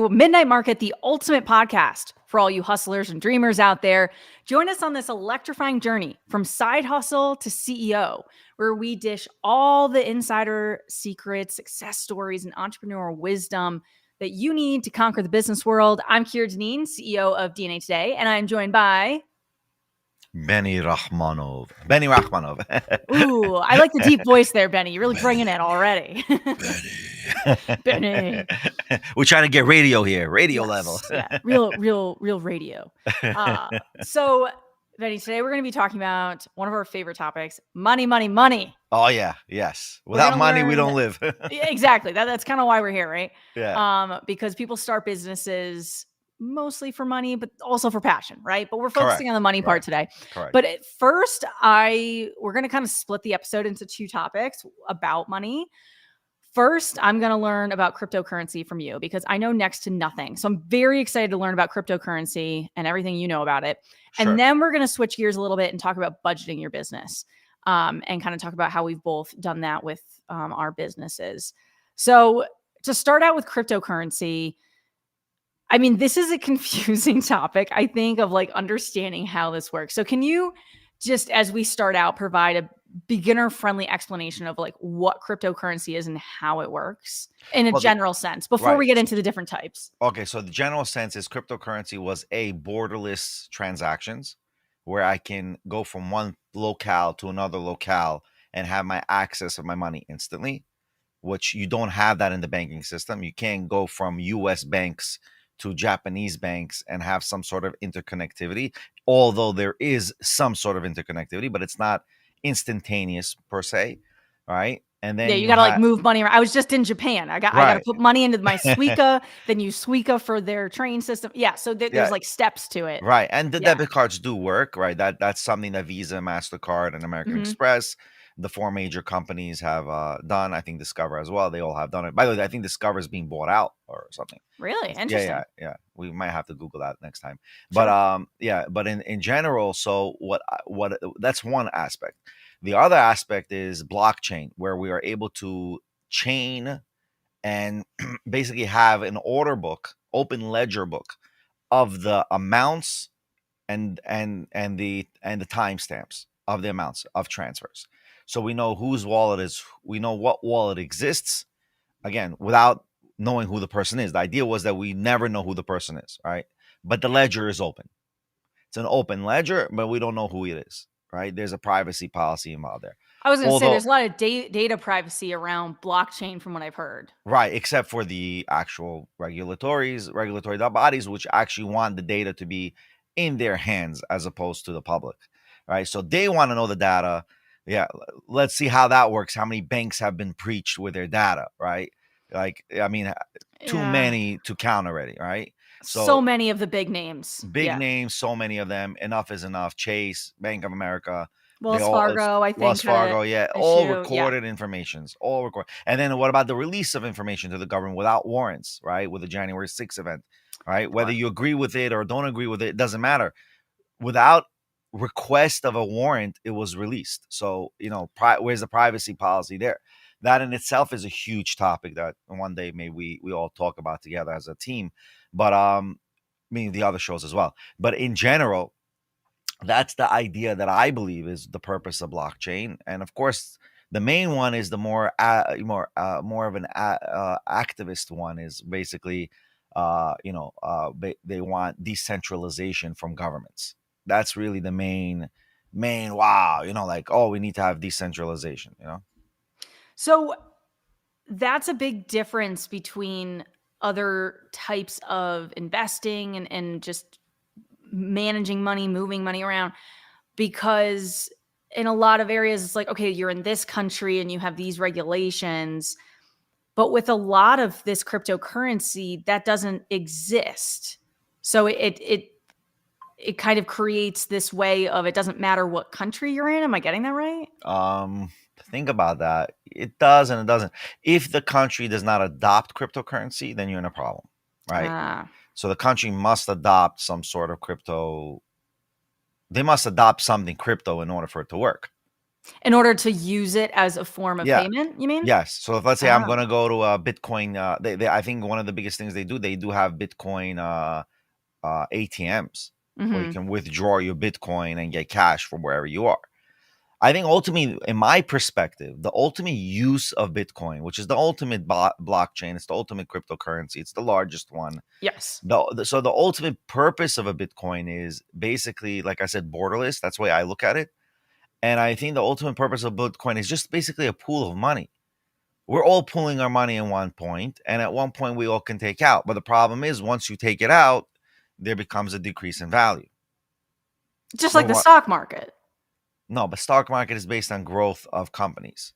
Midnight Market, the ultimate podcast for all you hustlers and dreamers out there. Join us on this electrifying journey from side hustle to CEO, where we dish all the insider secrets, success stories, and entrepreneurial wisdom that you need to conquer the business world. I'm Kier Denine, CEO of DNA Today, and I'm joined by Benny Rahmanov. Benny Rahmanov. Ooh, I like the deep voice there, Benny. You're really bringing it already. Benny. We're trying to get radio here, radio Yes, level. Yeah, real radio. So, Benny, today we're going to be talking about one of our favorite topics: money, money, money. Oh yeah, yes. Without money, we don't live. Yeah, exactly. That's kind of why we're here, right? Yeah. Because people start businesses mostly for money, but also for passion, right? But we're Correct. focusing on the money part today. Correct. But at first, we're going to kind of split the episode into two topics about money. First, I'm going to learn about cryptocurrency from you because I know next to nothing. So I'm very excited to learn about cryptocurrency and everything you know about it. Sure. And then we're going to switch gears a little bit and talk about budgeting your business and kind of talk about how we've both done that with our businesses. So to start out with cryptocurrency, I mean, this is a confusing topic, I think, of like understanding how this works. So can you just, as we start out, provide a beginner-friendly explanation of like what cryptocurrency is and how it works in a general sense before we get into the different types? Okay, so the general sense is cryptocurrency was a borderless transactions where I can go from one locale to another locale and have my access of my money instantly, which you don't have that in the banking system. You can't go from US banks to Japanese banks and have some sort of interconnectivity, although there is some sort of interconnectivity, but it's not instantaneous per se, right? And then you gotta like move money around. I was just in Japan. I gotta put money into my Suica, then use Suica for their train system. Yeah, so there's like steps to it. Right, and the debit cards do work, right? That's something that Visa, MasterCard, and American Express, the four major companies have done. I think Discover as well. They all have done it. By the way, I think Discover is being bought out or something. Really? Interesting. Yeah. We might have to Google that next time. Sure. But in general, so what that's one aspect. The other aspect is blockchain, where we are able to chain and basically have an order book, open ledger book of the amounts and the timestamps of the amounts of transfers. So we know whose wallet is, we know what wallet exists, again, without knowing who the person is. The idea was that we never know who the person is, right? But the ledger is open. It's an open ledger, but we don't know who it is, right? There's a privacy policy involved there. I was going to say, there's a lot of data privacy around blockchain from what I've heard. Right, except for the actual regulatory bodies, which actually want the data to be in their hands as opposed to the public, right? So they want to know the data. Yeah, let's see how that works. How many banks have been breached with their data, right? Like, I mean, too many to count already, right? So many of the big names. Names, so many of them. Enough is enough. Chase, Bank of America, Wells Fargo, I think. Wells Fargo, all recorded informations, all recorded. And then what about the release of information to the government without warrants, right? With the January 6th event, right? Whether you agree with it or don't agree with it, it doesn't matter. Without request of a warrant, it was released. So, where's the privacy policy there? That in itself is a huge topic that one day maybe we all talk about together as a team. But meaning the other shows as well. But in general, that's the idea that I believe is the purpose of blockchain. And of course, the main one is the more of an activist one is basically, they want decentralization from governments. That's really the main wow, we need to have decentralization, So that's a big difference between other types of investing and just managing money, moving money around, because in a lot of areas, it's like, okay, you're in this country and you have these regulations, but with a lot of this cryptocurrency, that doesn't exist. So it kind of creates this way of, it doesn't matter what country you're in. Am I getting that right? Think about that. It does and it doesn't. If the country does not adopt cryptocurrency, then you're in a problem, right? So the country must adopt some sort of crypto. They must adopt something crypto in order for it to work, In order to use it as a form of Yeah. payment, you mean? Yes. So if let's say I'm Oh. gonna go to a Bitcoin, I think one of the biggest things they do have Bitcoin ATMs where you Mhm. can withdraw your Bitcoin and get cash from wherever you are. I think ultimately, in my perspective, the ultimate use of Bitcoin, which is the ultimate blockchain, it's the ultimate cryptocurrency, it's the largest one. Yes. So the ultimate purpose of a Bitcoin is basically, like I said, borderless. That's the way I look at it. And I think the ultimate purpose of Bitcoin is just basically a pool of money. We're all pulling our money in one point, and at one point we all can take out. But the problem is, once you take it out, there becomes a decrease in value. Just like Well, the what? stock market. No, but stock market is based on growth of companies.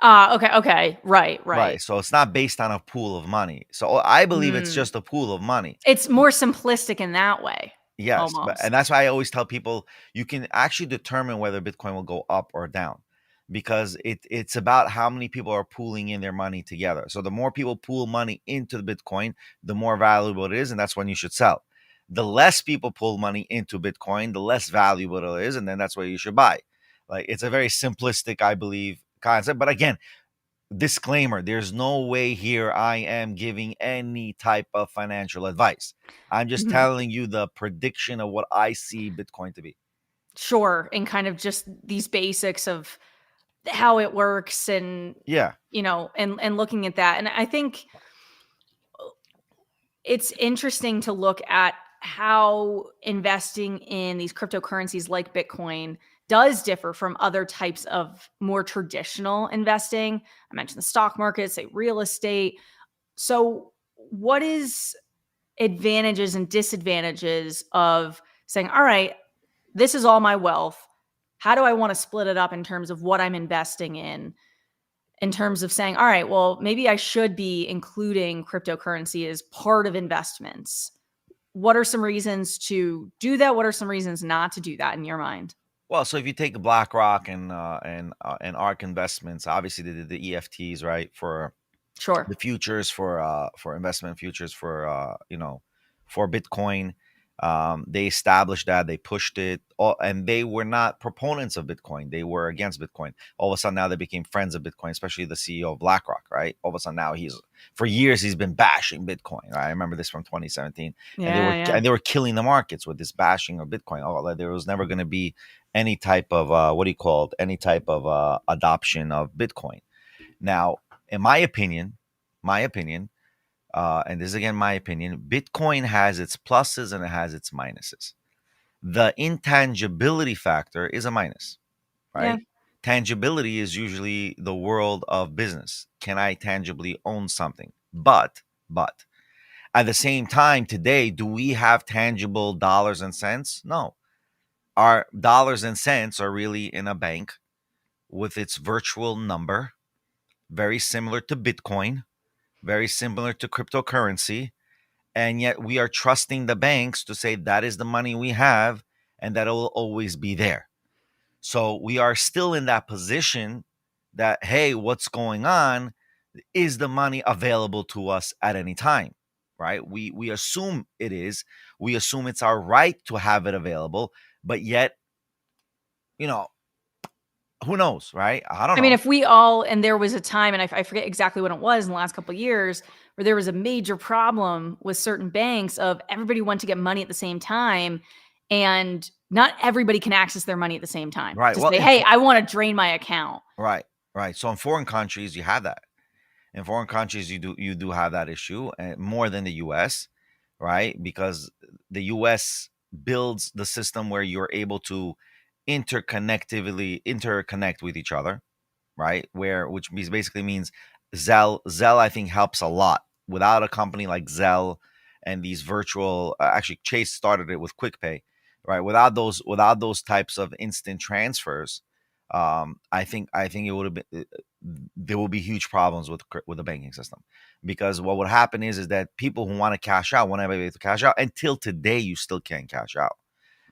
Ah, okay, okay. Right, Right. right. So it's not based on a pool of money. So I believe it's Mm. just a pool of money. It's more simplistic in that way, Yes, but and almost. that's why I always tell people you can actually determine whether Bitcoin will go up or down because it's about how many people are pooling in their money together. So the more people pool money into the Bitcoin, the more valuable it is, and that's when you should sell. The less people pull money into Bitcoin, the less valuable it is, and then that's where you should buy. Like it's a very simplistic, I believe, concept. But again, disclaimer, there's no way here I am giving any type of financial advice. I'm just Mhm. telling you the prediction of what I see Bitcoin to be. Sure, and kind of just these basics of how it works and, Yeah. and looking at that. And I think it's interesting to look at how investing in these cryptocurrencies like Bitcoin does differ from other types of more traditional investing. I mentioned the stock market, say real estate. So, what is advantages and disadvantages of saying, all right, this is all my wealth. How do I want to split it up in terms of what I'm investing in terms of saying, all right, well, maybe I should be including cryptocurrency as part of investments? What are some reasons to do that? What are some reasons not to do that in your mind? Well, so if you take BlackRock and ARK Investments, obviously they did the EFTs, right, for Sure. the futures for investment futures for Bitcoin. They established that they pushed it, and they were not proponents of Bitcoin. They were against Bitcoin. All of a sudden now they became friends of Bitcoin, especially the CEO of BlackRock. Right, all of a sudden now he's for years he's been bashing Bitcoin. Right? I remember this from 2017, and Yeah, yeah. they were killing the markets with this bashing of Bitcoin. Oh, like there was never going to be any type of what do you call it? Any type of adoption of Bitcoin. Now, in my opinion, and this is again my opinion, Bitcoin has its pluses and it has its minuses. The intangibility factor is a minus, Yeah. right? Tangibility is usually the world of business. Can I tangibly own something? But at the same time, today, do we have tangible dollars and cents? No. Our dollars and cents are really in a bank with its virtual number, very similar to Bitcoin, very similar to cryptocurrency, and yet we are trusting the banks to say that is the money we have and that it will always be there. So we are still in that position that, hey, what's going on? Is the money available to us at any time? Right? We assume it is. We assume it's our right to have it available, but yet, you know, who knows, right? I don't I mean, know. if we all, and there was a time, and I forget exactly when it was in the last couple of years, where there was a major problem with certain banks of everybody wanted to get money at the same time, and not everybody can access their money at the same time Right. to Well, say, hey, I want to drain my account. right, right. So in foreign countries, you have that. In foreign countries, you do have that issue, and more than the U.S., right? Because the U.S. builds the system where you're able to interconnect with each other, right? Basically means Zelle I think helps a lot. Without a company like Zelle and these virtual, actually Chase started it with QuickPay, right? Without those types of instant transfers, I think it would have been there will be huge problems with the banking system because what would happen is that people who want to cash out won't be able to cash out. Until today you still can't cash out.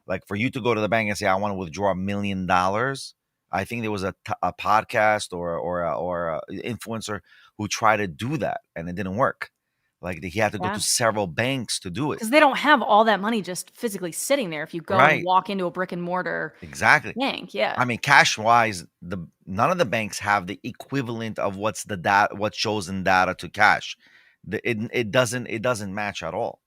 Like for you to go to the bank and say I want to withdraw $1 million, I think there was a podcast or a influencer who tried to do that and it didn't work. Like he had to go to Yeah. several banks to do it. Because they don't have all that money just physically sitting there if you go and Right. walk into a brick and mortar Exactly. bank, yeah. I mean, cash wise, the none of the banks have the equivalent of what shows in data to cash. It doesn't match at all.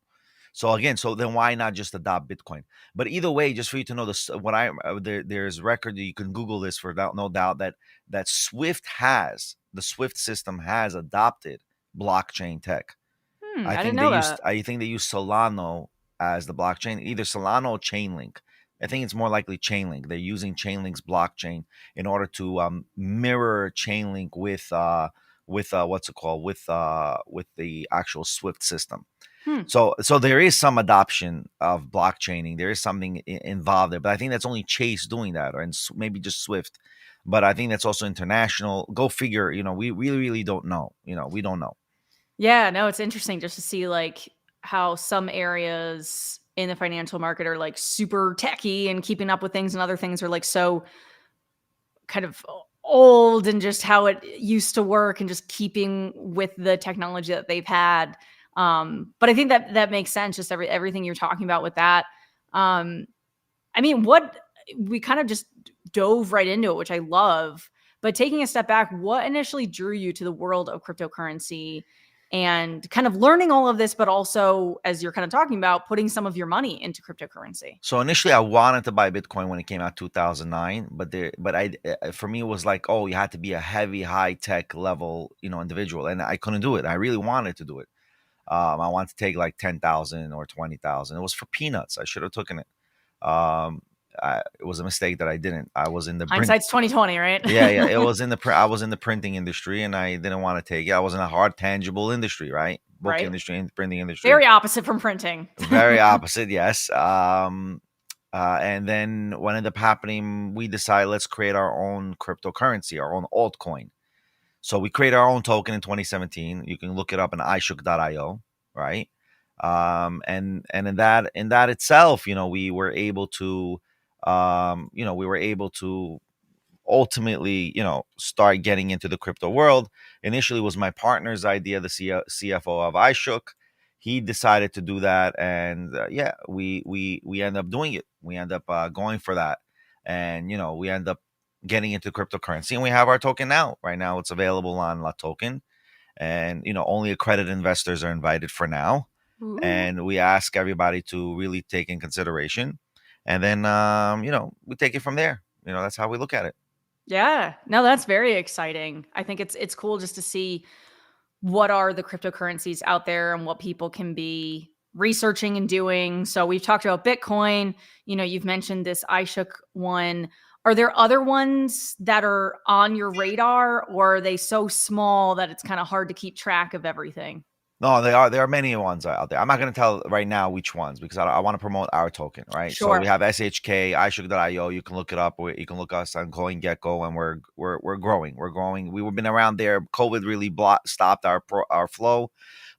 So again, so then why not just adopt Bitcoin? But either way, just for you to know this, there's record, you can Google this for no doubt, that the Swift system has adopted blockchain tech. I didn't know that. I think they use Solano as the blockchain, either Solano or Chainlink. I think it's more likely Chainlink. They're using Chainlink's blockchain in order to mirror Chainlink with what's it called, with the actual Swift system. Hmm. So there is some adoption of blockchaining. There is something involved there, but I think that's only Chase doing that, or maybe just Swift. But I think that's also international. Go figure. We really don't know. We don't know. Yeah, no, it's interesting just to see, like, how some areas in the financial market are, like, super techy and keeping up with things, and other things are, like, so kind of old and just how it used to work and just keeping with the technology that they've had. But I think that makes sense, just everything you're talking about with that. Um, I mean, what we kind of just dove right into it, which I love. But taking a step back, what initially drew you to the world of cryptocurrency and kind of learning all of this, but also, as you're kind of talking about, putting some of your money into cryptocurrency? So initially, I wanted to buy Bitcoin when it came out 2009, for me, it was like, oh, you had to be a heavy, high tech level, individual, and I couldn't do it. I really wanted to do it. I wanted to take like 10,000 or 20,000. It was for peanuts. I should have taken it. It was a mistake that I didn't. I was in the print. Hindsight's 2020, right? Yeah, yeah. It was in the I was in the printing industry, and I didn't want to take it. I was in a hard, tangible industry, right? Book Right. industry and printing industry. Very opposite from printing. Very opposite, yes. And then what ended up happening, we decided let's create our own cryptocurrency, our own altcoin. So we created our own token in 2017. You can look it up in iShook.io, right? And in that itself, we were able to ultimately, start getting into the crypto world. Initially, it was my partner's idea, the CFO of iShook. He decided to do that, and yeah, we end up doing it. We end up going for that, and we end up getting into cryptocurrency, and we have our token now. Right now, it's available on La Token, and only accredited investors are invited for now. Ooh. And we ask everybody to really take in consideration, and then we take it from there. That's how we look at it. Yeah. No, that's very exciting. I think it's cool just to see what are the cryptocurrencies out there and what people can be researching and doing. So we've talked about Bitcoin, you've mentioned this iShook one. Are there other ones that are on your radar, or are they so small that it's kind of hard to keep track of everything? No, there are many ones out there. I'm not going to tell right now which ones because I want to promote our token, right? So we Sure. have SHK, iShook.io. You can look it up, or you can look us on CoinGecko, and we're growing. We're growing. We've been around there. COVID really stopped our flow.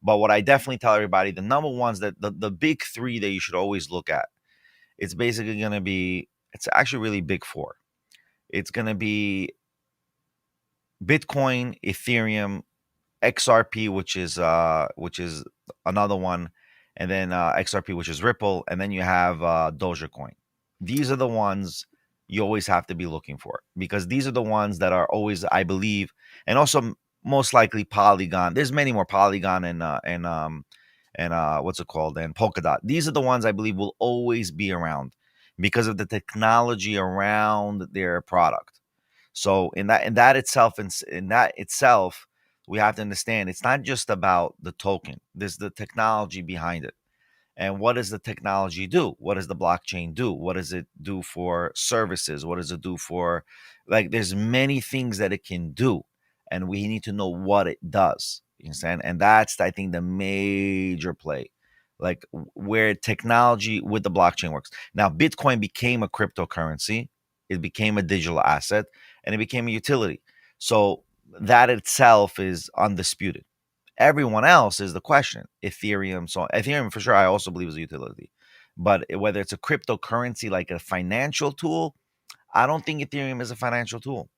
But what I definitely tell everybody, the number ones, that the big three that you should always look at, it's basically going to be, it's actually really big four. It's going to be Bitcoin, Ethereum, XRP, which is another one, and then XRP, which is Ripple, and then you have Dogecoin. These are the ones you always have to be looking for, because these are the ones that are always, I believe, and also most likely Polygon. There's many more, Polygon and what's it called, and Polkadot. These are the ones I believe will always be around because of the technology around their product. So in that itself, we have to understand it's not just about the token. There's the technology behind it. And what does the technology do? What does the blockchain do? What does it do for services? What does it do for, like, there's many things that it can do. And we need to know what it does. You understand? And that's, I think, the major play. Like where technology with the blockchain works. Now, Bitcoin became a cryptocurrency, it became a digital asset, and it became a utility. So that itself is undisputed. Everyone else is the question. Ethereum, so Ethereum for sure, I also believe is a utility. But whether it's a cryptocurrency like a financial tool, I don't think Ethereum is a financial tool.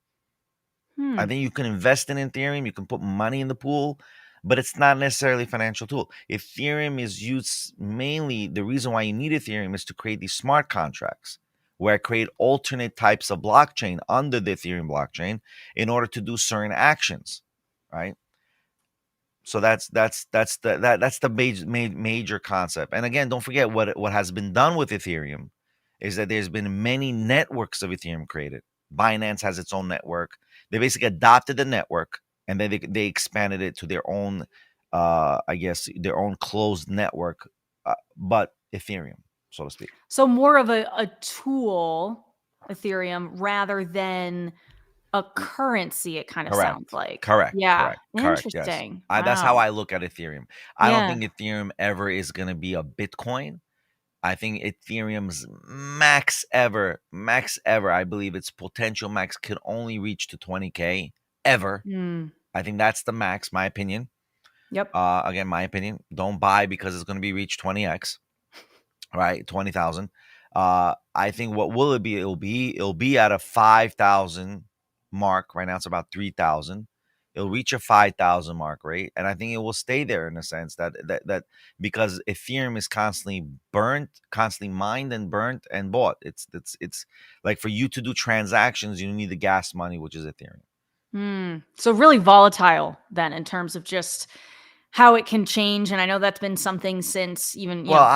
I Hmm. think you can invest in Ethereum, you can put money in the pool, but it's not necessarily a financial tool. Ethereum is used mainly, the reason why you need Ethereum is to create these smart contracts where I create alternate types of blockchain under the Ethereum blockchain in order to do certain actions, right? So that's the major concept. And again, don't forget what has been done with Ethereum is that there's been many networks of Ethereum created. Binance has its own network. They basically adopted the network and then they expanded it to their own, I guess, their own closed network, but Ethereum, so to speak. So more of a tool, Ethereum, rather than a currency, it kind of sounds Correct. like. Correct. Yeah. Correct. Correct. Yes. Interesting. That's how Wow. I look at Ethereum. I don't Yeah. think Ethereum ever is going to be a Bitcoin. I think Ethereum's max ever, I believe its potential max could only reach to 20K ever. Mm. I think that's the max, my opinion. Yep. Again, my opinion. Don't buy because it's going to be reached 20x, right? 20,000. I think what will it be? It'll be at a 5,000 mark. Right now it's about 3,000. It'll reach a 5,000 mark rate, and I think it will stay there in a sense that because Ethereum is constantly burnt, constantly mined and burnt and bought. It's like for you to do transactions, you need the gas money, which is Ethereum. So really volatile then in terms of just how it can change. And I know that's been something since even, Well, Bitcoin.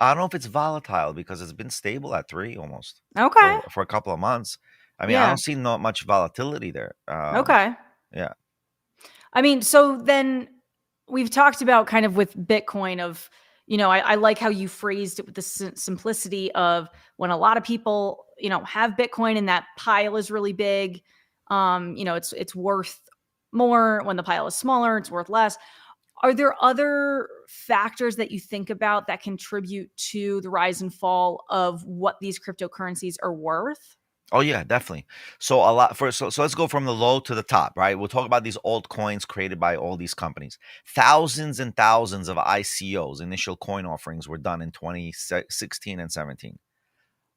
I don't know if it's volatile because it's been stable at 3 almost Okay. for a couple of months. I mean, I Yeah. don't see not much volatility there. Okay. Yeah. I mean, so then we've talked about kind of with Bitcoin of, I like how you phrased it with the simplicity of when a lot of people, have Bitcoin and that pile is really big, it's worth more. When the pile is smaller, it's worth less. Are there other factors that you think about that contribute to the rise and fall of what these cryptocurrencies are worth? Oh yeah, definitely. So a lot for so let's go from the low to the top, right? We'll talk about these altcoins created by all these companies. Thousands and thousands of ICOs, initial coin offerings, were done in 2016 and 17.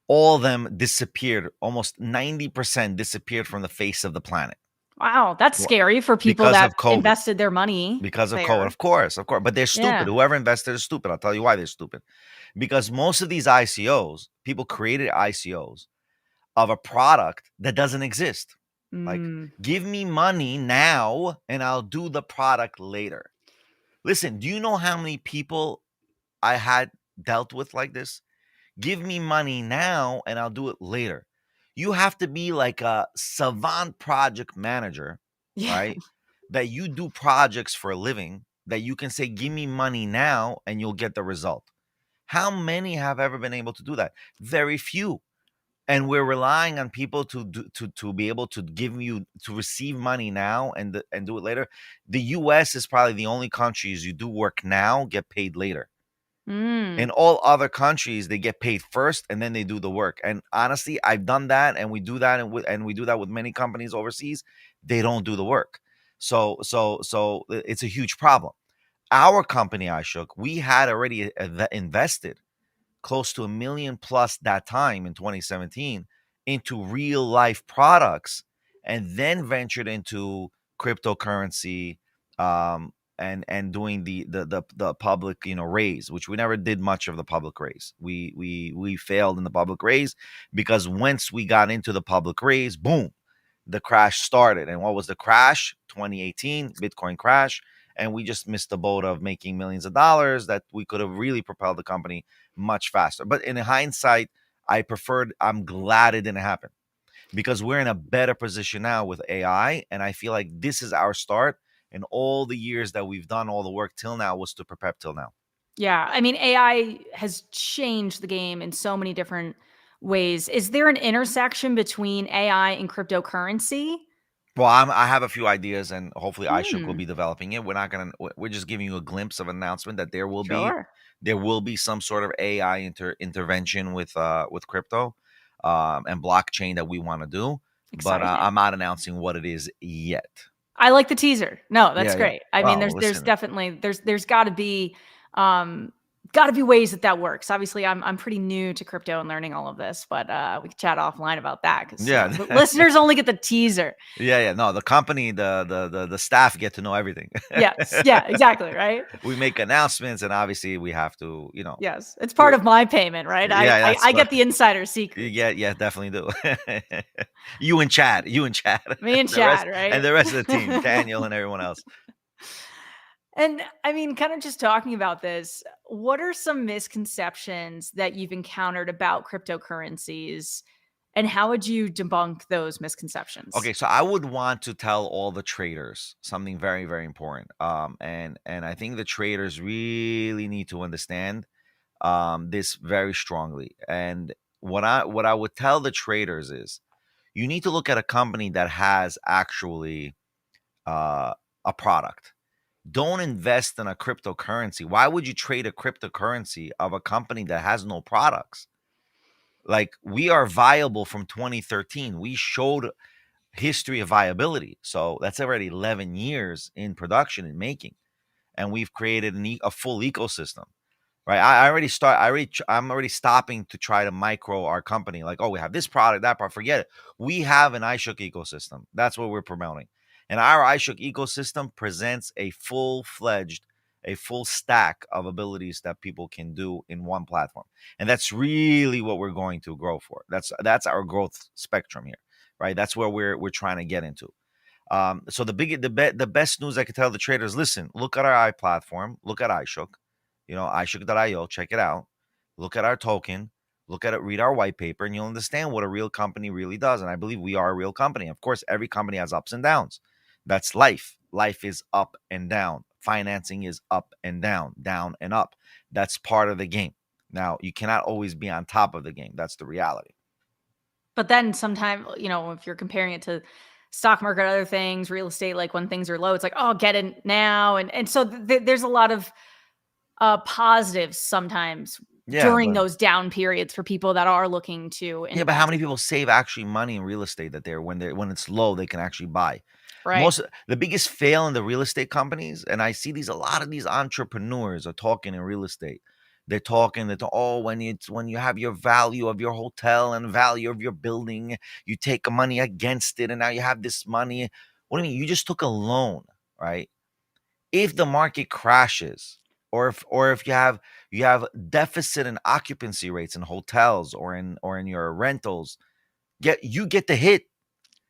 All of them disappeared. Almost 90% disappeared from the face of the planet. Wow, that's Wh- scary for people Because that of COVID. invested their money Because of COVID. there. Of course. But they're stupid. Yeah. Whoever invested is stupid. I'll tell you why they're stupid. Because most of these ICOs, people created ICOs of a product that doesn't exist. Like, Mm. give me money now and I'll do the product later. Listen, do you know how many people I had dealt with like this? Give me money now and I'll do it later. You have to be like a savant project manager, Yeah. right? That you do projects for a living, that you can say, give me money now and you'll get the result. How many have ever been able to do that? Very few. And we're relying on people to be able to give you to receive money now and do it later. The US is probably the only countries you do work now, get paid later. In Mm. all other countries, they get paid first and then they do the work. And honestly, I've done that, and we do that, and we do that with many companies overseas. They don't do the work, so it's a huge problem. Our company, iShook, we had already invested close to 1 million plus that time in 2017 into real life products, and then ventured into cryptocurrency, um, and doing the public raise, which we never did much of the public raise. We failed in the public raise because once we got into the public raise, boom, the crash started. And what was the crash? 2018 Bitcoin crash. And we just missed the boat of making millions of dollars that we could have really propelled the company much faster. But in hindsight, I'm glad it didn't happen because we're in a better position now with AI. And I feel like this is our start. And all the years that we've done all the work till now was to prepare till now. Yeah. I mean, AI has changed the game in so many different ways. Is there an intersection between AI and cryptocurrency? Well, I have a few ideas, and hopefully iShook will Hmm. be developing it. We're not gonna. We're just giving you a glimpse of an announcement that Sure. there will be some sort of AI intervention with crypto, and blockchain that we want to do. But Exciting. I'm not announcing what it is yet. I like the teaser. No, that's Yeah, yeah. great. I mean, Well, there's listen. definitely there's got to be um got to be ways that works. Obviously, I'm pretty new to crypto and learning all of this, but we can chat offline about that because Yeah. the listeners only get the teaser. Yeah. No, the company, the staff get to know everything. Yes, yeah, exactly, right. We make announcements, and obviously we have to, Yes, it's part we're of my payment, right? I yeah, I, that's I what get the insider you secrets. get. Yeah, definitely do. You and Chad, Me and the rest Chad, right? and the rest of the team, Daniel and everyone else. And I mean, kind of just talking about this, what are some misconceptions that you've encountered about cryptocurrencies and how would you debunk those misconceptions? Okay, so I would want to tell all the traders something very, very important. And I think the traders really need to understand this very strongly. And what I would tell the traders is you need to look at a company that has actually uh, a product. Don't invest in a cryptocurrency. Why would you trade a cryptocurrency of a company that has no products? Like, we are viable from 2013. We showed history of viability. So that's already 11 years in production and making, and we've created a full ecosystem. Right. I already start. I'm already stopping to try to micro our company. Like, oh, we have this product, that product. Forget it. We have an iShook ecosystem. That's what we're promoting. And our iShook ecosystem presents a full stack of abilities that people can do in one platform. And that's really what we're going to grow for. That's our growth spectrum here. Right. That's where we're trying to get into. So the best news I could tell the traders: listen, look at our platform, look at iShook, iShook.io, check it out, look at our token, look at it, read our white paper, and you'll understand what a real company really does. And I believe we are a real company. Of course, every company has ups and downs. That's life. Life is up and down. Financing is up and down, down and up. That's part of the game. Now, you cannot always be on top of the game. That's the reality. But then sometimes, if you're comparing it to stock market, other things, real estate, like when things are low, it's like, oh, get in now. And so there's a lot of positives sometimes Yeah, during but those down periods for people that are looking to Yeah, but how many invest, people save actually money in real estate that when it's low they can actually buy? right? The biggest fail in the real estate companies, and I see a lot of these entrepreneurs are talking in real estate. Oh, when you have your value of your hotel and value of your building, you take money against it, and now you have this money. What do you mean? You just took a loan, right? If the market crashes, or if you have deficit in occupancy rates in hotels or in your rentals, you get the hit.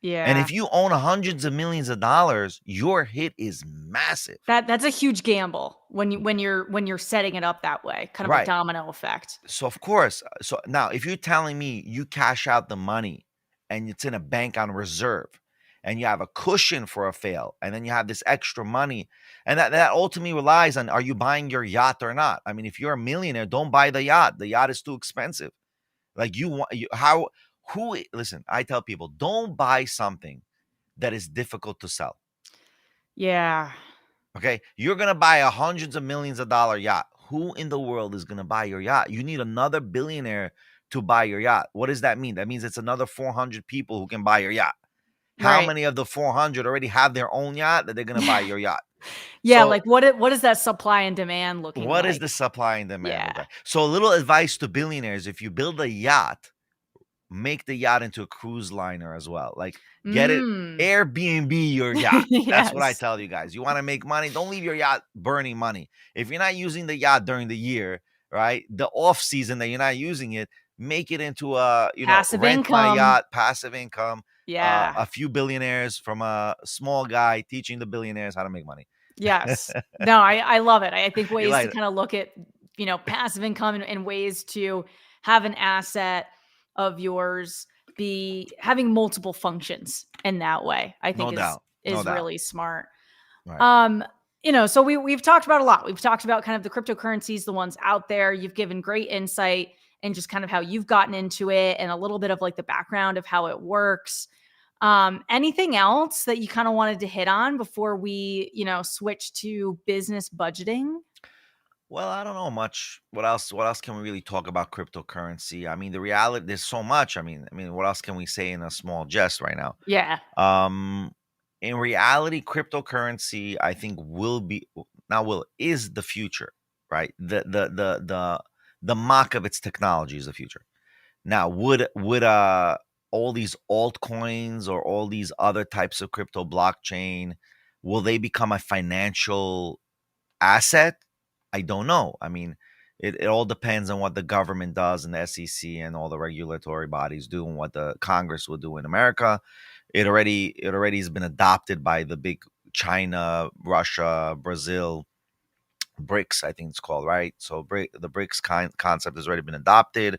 And Yeah. if you own hundreds of millions of dollars, your hit is massive. That's a huge gamble when you're setting it up that way, kind of a Right. domino effect. So of course, so now if you're telling me you cash out the money and it's in a bank on reserve, and you have a cushion for a fail, and then you have this extra money, and that ultimately relies on, are you buying your yacht or not? I mean, if you're a millionaire, don't buy the yacht. The yacht is too expensive. Like, you want you how who listen, I tell people, don't buy something that is difficult to sell. Yeah. Okay, you're gonna buy a hundreds of millions of dollar yacht. Who in the world is gonna buy your yacht? You need another billionaire to buy your yacht. What does that mean? That means it's another 400 people who can buy your yacht. How Right. many of the 400 already have their own yacht that they're gonna buy your yacht? Yeah, So like what is that supply and demand looking what is like? the supply and demand look Yeah. like? So a little advice to billionaires: if you build a yacht, make the yacht into a cruise liner as well. Like, get it, Mm. Airbnb your yacht. That's what I Yes. tell you guys. You want to make money? Don't leave your yacht burning money. If you're not using the yacht during the year, right? The off season that you're not using it, make it into Passive rent my income. yacht, passive income. Yeah. A few billionaires from a small guy teaching the billionaires how to make money. Yes. No, I love it. I think You ways to like it? kind of look at, passive income and ways to have an asset of yours be having multiple functions in that way, I think No is doubt. No is doubt. really smart. Right. Um, so we've talked about a lot. We've talked about kind of the cryptocurrencies, the ones out there. You've given great insight and just kind of how you've gotten into it and a little bit of like the background of how it works. Anything else that you kind of wanted to hit on before we, switch to business budgeting? Well, I don't know much. What else can we really talk about cryptocurrency? I mean, the reality, there's so much. I mean, what else can we say in a small jest right now? Yeah. Um, in reality, cryptocurrency, I think, is the future. right? The mock of its technology is the future. Now, would all these altcoins or all these other types of crypto blockchain, will they become a financial asset? I don't know. I mean, it all depends on what the government does and the SEC and all the regulatory bodies do and what the Congress will do in America. It already has been adopted by the big China, Russia, Brazil, BRICS, I think it's called, right? So the BRICS concept has already been adopted.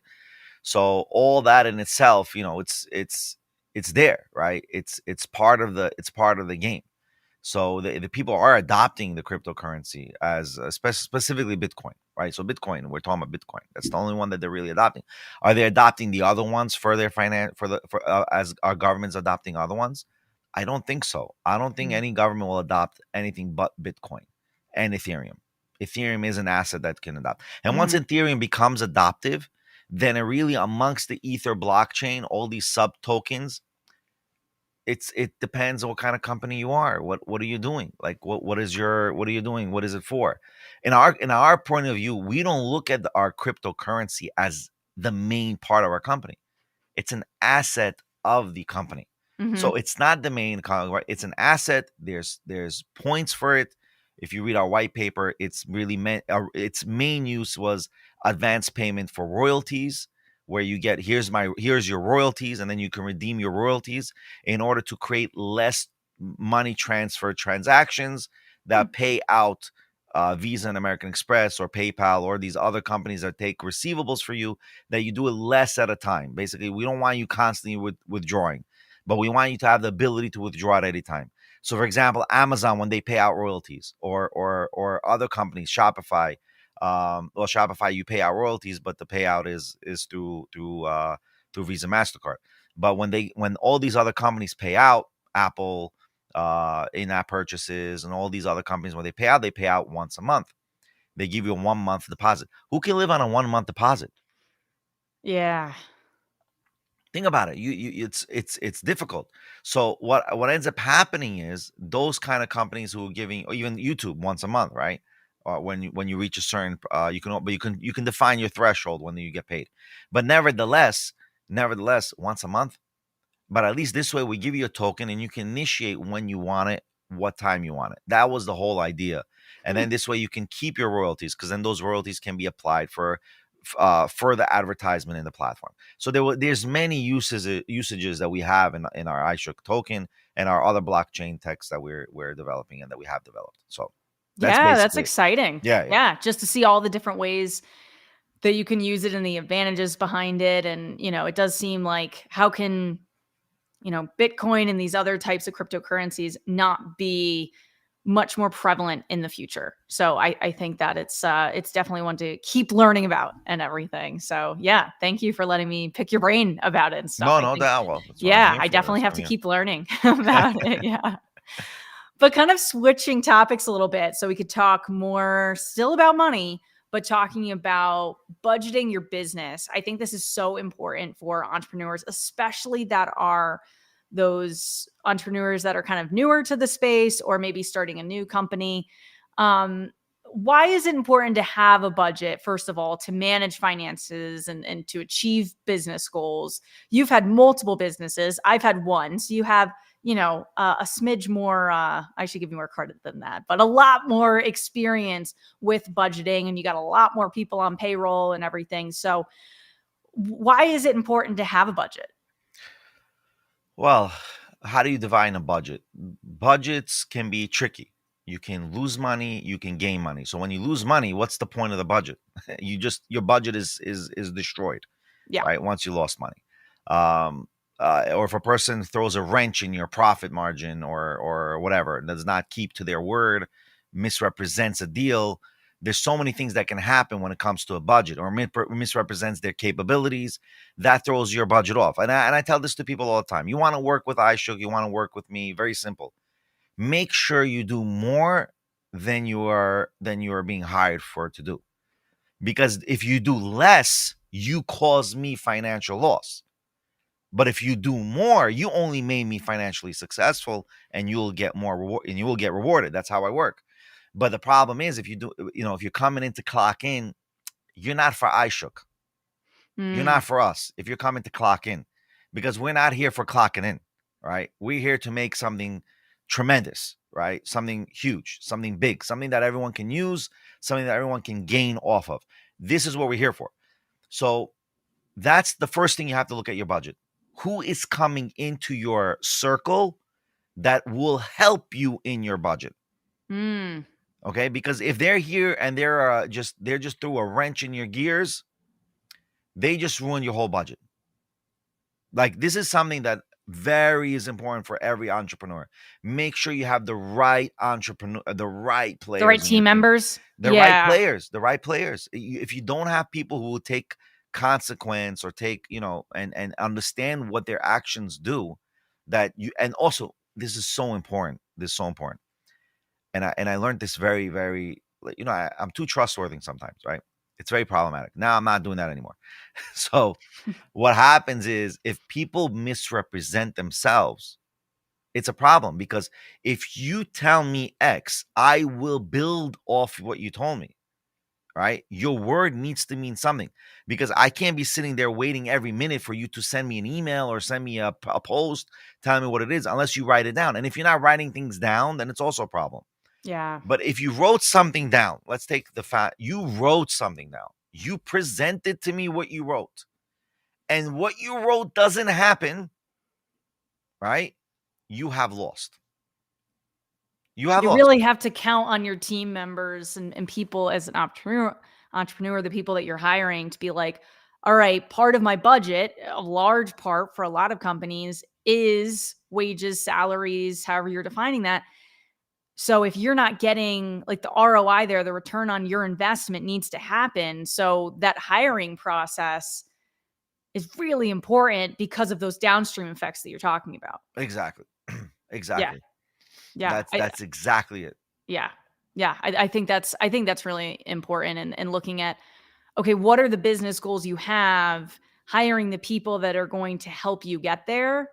So all that in itself, it's there, right? It's part of the game. So the people are adopting the cryptocurrency as specifically Bitcoin, right? So Bitcoin, we're talking about Bitcoin. That's the only one that they're really adopting. Are they adopting the other ones for their finance for as our government's adopting other ones? I don't think so. I don't think Mm. any government will adopt anything but Bitcoin and Ethereum. Ethereum is an asset that can adopt. And once Mhm. Ethereum becomes adoptive, then it really amongst the Ether blockchain, all these sub tokens, it depends on what kind of company you are. What are you doing? Like what are you doing? What is it for? In our point of view, we don't look at our cryptocurrency as the main part of our company. It's an asset of the company. So Mhm. it's not the main right? It's an asset. There's points for it. If you read our white paper, it's really meant its main use was advance payment for royalties, where you get here's your royalties, and then you can redeem your royalties in order to create less money transfer transactions Hmm. that pay out Visa and American Express or PayPal or these other companies that take receivables for you, that you do it less at a time. Basically, we don't want you constantly withdrawing, but we want you to have the ability to withdraw at any time. So, for example, Amazon, when they pay out royalties, or other companies, Shopify, well, Shopify, you pay out royalties, but the payout is through Visa, Mastercard. But when all these other companies pay out, Apple, in-app purchases, and all these other companies, when they pay out once a month. They give you a 1 month deposit. Who can live on a 1 month deposit? Yeah. Think about it. It's difficult. So what ends up happening is those kind of companies who are giving, or even YouTube once a month, right? When you reach a certain, but you can define your threshold when you get paid. But nevertheless, once a month. But at least this way, we give you a token and you can initiate when you want it, what time you want it. That was the whole idea. And Hmm. then this way, you can keep your royalties, because then those royalties can be applied for further advertisement in the platform. So there's many usages that we have in our iShook token and our other blockchain techs that we're developing and that we have developed. So that's Yeah, that's basically it. exciting. Yeah, yeah. Yeah, just to see all the different ways that you can use it and the advantages behind it. And, it does seem like how can, Bitcoin and these other types of cryptocurrencies not be much more prevalent in the future. So I think that it's definitely one to keep learning about and everything. So yeah, thank you for letting me pick your brain about it and stuff. No, I no think, doubt. Well, that's what I'm yeah, here I for. definitely That's have what to I'm here. keep learning about it. Yeah. But kind of switching topics a little bit so we could talk more still about money, but talking about budgeting your business. I think this is so important for entrepreneurs, especially that are those entrepreneurs that are kind of newer to the space or maybe starting a new company. Um, why is it important to have a budget, first of all, to manage finances and to achieve business goals? You've had multiple businesses. I've had one. So you have a smidge more, I should give you more credit than that, but a lot more experience with budgeting, and you got a lot more people on payroll and everything. So why is it important to have a budget? Well, how do you define a budget? Budgets can be tricky. You can lose money, you can gain money. So when you lose money, what's the point of the budget? Your budget is destroyed, Yeah. right? Once you lost money. Um or if a person throws a wrench in your profit margin, or whatever, and does not keep to their word, misrepresents a deal, there's so many things that can happen when it comes to a budget, or misrepresents their capabilities. That throws your budget off. And I tell this to people all the time. You want to work with iShook, you want to work with me, very simple. Make sure you do more than you are being hired for to do. Because if you do less, you cause me financial loss. But if you do more, you only made me financially successful, and you'll get more reward, and you will get rewarded. That's how I work. But the problem is, if you're coming in to clock in, you're not for iShook. You're Mm, not for us if you're coming to clock in, because we're not here for clocking in, right? We're here to make something tremendous, right? Something huge, something big, something that everyone can use, something that everyone can gain off of. This is what we're here for. So that's the first thing you have to look at your budget. Who is coming into your circle that will help you in your budget? mm. Okay, because if they're here and they're just through a wrench in your gears, they just ruin your whole budget. Like, this is something that very is important for every entrepreneur. Make sure you have the right entrepreneur, the right The right players in your team team, members. the right Yeah. players, the right players. If you don't have people who will take consequence or take, and understand what their actions do, and also this is so important. This is so important. And I learned this very, very, I'm too trustworthy sometimes, right? It's very problematic. Now I'm not doing that anymore. So what happens is, if people misrepresent themselves, it's a problem, because if you tell me X, I will build off what you told me, right? Your word needs to mean something, because I can't be sitting there waiting every minute for you to send me an email or send me a post telling me what it is, unless you write it down. And if you're not writing things down, then it's also a problem. Yeah. But if you wrote something down, let's take the fact you wrote something down, you presented to me what you wrote, and what you wrote doesn't happen, right? You have lost. You have You lost. really have to count on your team members and people as an entrepreneur, the people that you're hiring, to be like, all right, part of my budget, a large part for a lot of companies, is wages, salaries, however you're defining that. So if you're not getting like the ROI there, the return on your investment needs to happen. So that hiring process is really important because of those downstream effects that you're talking about. Exactly. Yeah. Exactly. Yeah. That's exactly it. Yeah. Yeah. I think that's really important. And looking at, okay, what are the business goals you have, hiring the people that are going to help you get there,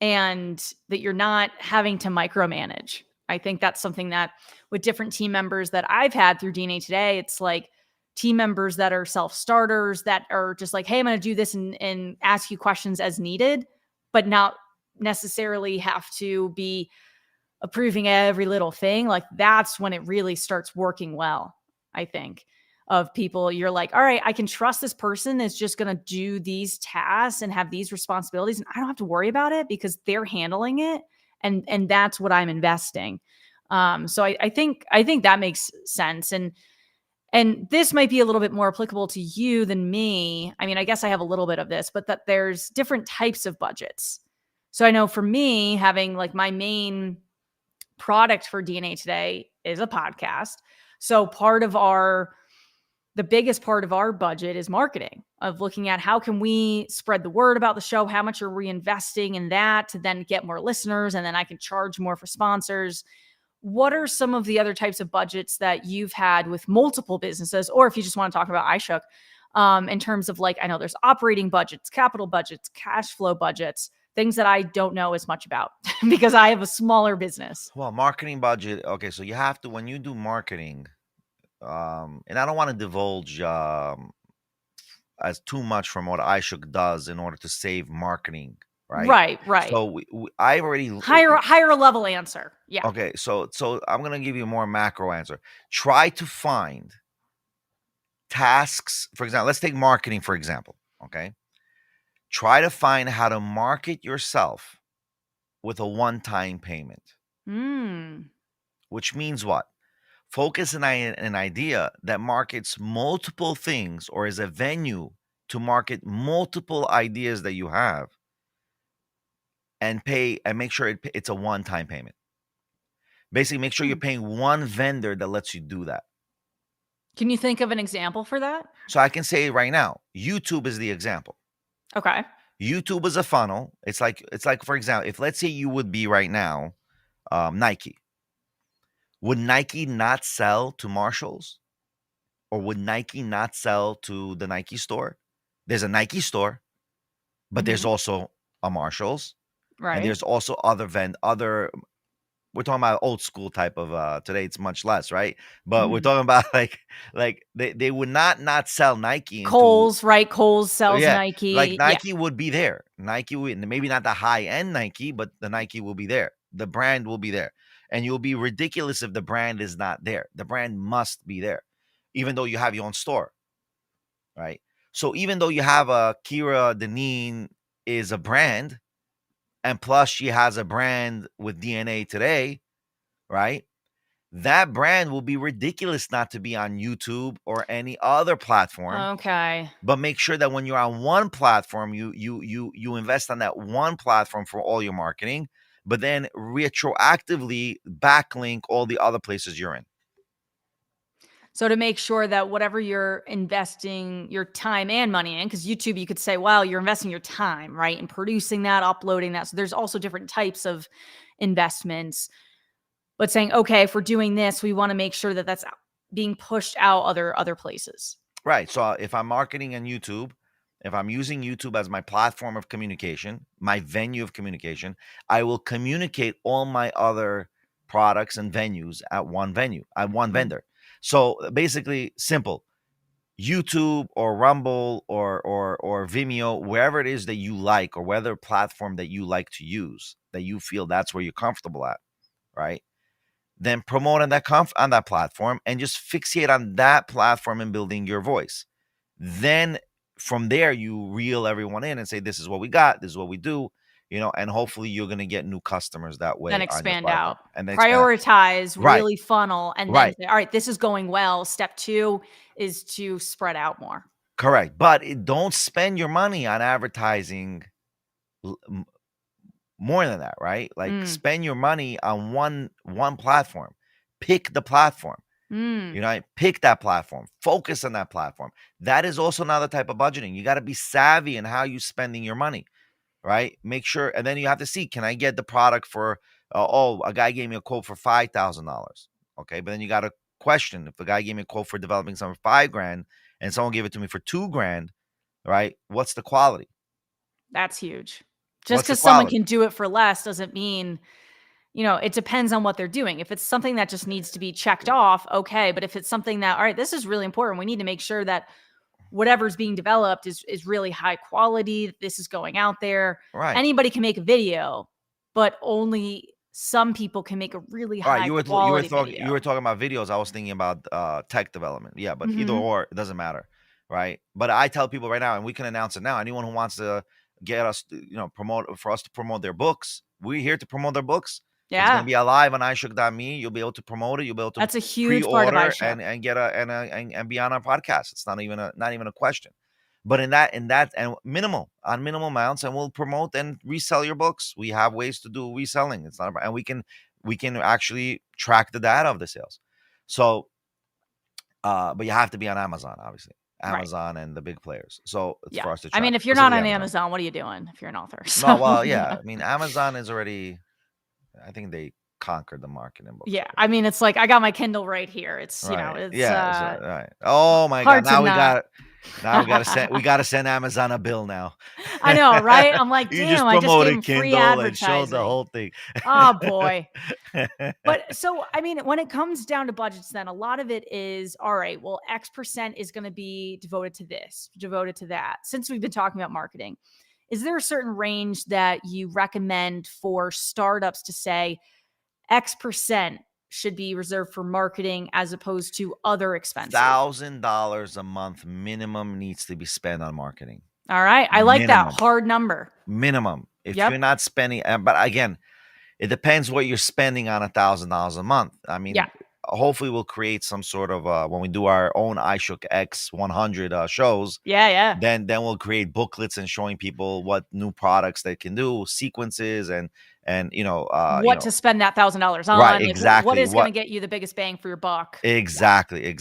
and that you're not having to micromanage. I think that's something that, with different team members that I've had through DNA Today, it's like team members that are self-starters that are just like, hey, I'm going to do this and ask you questions as needed, but not necessarily have to be approving every little thing. Like, that's when it really starts working well, I think. Of people, you're like, all right, I can trust this person is just going to do these tasks and have these responsibilities, and I don't have to worry about it because they're handling it, and that's what I'm investing. So I think that makes sense, and this might be a little bit more applicable to you than me. I mean, I guess I have a little bit of this, but that there's different types of budgets. So I know for me, having like my main product for DNA Today is a podcast. So the biggest part of our budget is marketing, of looking at how can we spread the word about the show, how much are we investing in that to then get more listeners, and then I can charge more for sponsors. What are some of the other types of budgets that you've had with multiple businesses, or if you just want to talk about iShook, in terms of, like, I know there's operating budgets, capital budgets, cash flow budgets, things that I don't know as much about because I have a smaller business. Well, marketing budget. Okay, so you have to, when you do marketing, and I don't want to divulge as too much from what iShook does in order to save marketing, right? Right, right. So I already Higher level answer. Yeah. okay. So I'm gonna give you a more macro answer. Try to find tasks. For example, let's take marketing for example. Okay, try to find how to market yourself with a one-time payment, Mm. which means what? Focus on an idea that markets multiple things, or is a venue to market multiple ideas that you have, and pay and make sure it's a one-time payment. Basically, make sure you're Hmm. paying one vendor that lets you do that. Can you think of an example for that? So I can say right now, YouTube is the example. Okay. YouTube is a funnel. It's like, for example, if let's say you would be right now, Nike. Would Nike not sell to Marshalls, or would Nike not sell to the Nike store? There's a Nike store, but there's Mhm. also a Marshalls, and Right. there's also other we're talking about old school type of today it's much less, right? But we're Mhm. talking about like they would not sell Nike into Kohl's, right? Kohl's sells yeah, like Nike. Yeah. Nike would be there. Nike would maybe not the high end Nike, but the Nike will be there. The brand will be there. And you'll be ridiculous if the brand is not there. The brand must be there, even though you have your own store, right? So even though you have a Kier Denine is a brand, and plus she has a brand with DNA today, right? That brand will be ridiculous not to be on YouTube or any other platform. Okay. But make sure that when you're on one platform, you invest on that one platform for all your marketing, but then retroactively backlink all the other places you're in. So to make sure that whatever you're investing your time and money in, because YouTube, you could say, well, you're investing your time, right? And producing that, uploading that. So there's also different types of investments. But saying, okay, if we're doing this, we want to make sure that that's being pushed out other places. Right. So if I'm marketing on YouTube, if I'm using YouTube as my platform of communication, my venue of communication, I will communicate all my other products and venues at one venue, at one Mm. vendor. So basically simple. YouTube or Rumble or Vimeo, wherever it is that you like, or whether platform that you like to use, that you feel that's where you're comfortable at, right? Then promote on on that platform and just fixate on that platform and building your voice. Then from there you reel everyone in and say, this is what we got, this is what we do, and hopefully you're going to get new customers that Then way on your expand platform out. and then expand out. Prioritize, Right, really funnel, and then right, say, all right, this is going well. Step 2 is to spread out more. correct. But don't spend your money on advertising more than that, right? Like Mm. spend your money on one platform. Pick the platform. Mm. Pick that platform. Focus on that platform. That is also another type of budgeting. You got to be savvy in how you spending your money, right? Make sure, and then you have to see, can I get the product for? A guy gave me a quote for $5,000. Okay, but then you got to question if the guy gave me a quote for developing something for $5,000, and someone gave it to me for $2,000, right? What's the quality? That's huge. Just What's the because someone quality? can do it for less doesn't mean, it depends on what they're doing. If it's something that just needs to be checked off, okay. But if it's something that, all right, this is really important, we need to make sure that whatever's being developed is really high quality. This is going out there. Right. Anybody can make a video, but only some people can make a really All right, high you were quality talking video. about videos. I was thinking about tech development. Yeah, but either Mhm. or, it doesn't matter, right? But I tell people right now, and we can announce it now. Anyone who wants to get us, promote for us to promote their books, we're here to promote their books. It's going to Yeah. be alive on iShook.me. You'll be able to promote it. You'll be able to That's a huge part of pre-order iShook. and get and be on our podcast. It's not even a question. But in that and minimal amounts, and we'll promote and resell your books. We have ways to do reselling. It's not, and we can actually track the data of the sales. So, but you have to be on Amazon, obviously, Right. Amazon and the big players. So it's Yeah. for us to I track, mean, if you're not specifically on Amazon. Amazon, what are you doing if you're an author? No, So, well, yeah, I mean, Amazon is already. I think they conquered the market in books yeah. already. I mean, it's like I got my Kindle right here. It's, Right. it's Yeah. So, right. Oh my God. hard to not. Now we got to send. We got to send Amazon a bill now. I know, right? I'm like, You damn, just I just gave promoted him free Kindle and showed the advertising. whole thing. Oh boy. But so, I mean, when it comes down to budgets, then a lot of it is all right, well, X% is going to be devoted to this, devoted to that. Since we've been talking about marketing, is there a certain range that you recommend for startups to say X% should be reserved for marketing as opposed to other expenses? $1,000 a month minimum needs to be spent on marketing. All right. I like that Minimum. hard number. Minimum. If you're Yep. not spending, but again, it depends what you're spending on $1,000 a month. I Yeah. mean, hopefully we'll create some sort of when we do our own iShook X 100 shows. Yeah. Yeah. Then we'll create booklets and showing people what new products they can do, sequences and What to spend that $1,000 right, on? Like, what exactly is going to what get you the biggest bang for your buck? Yeah. exactly.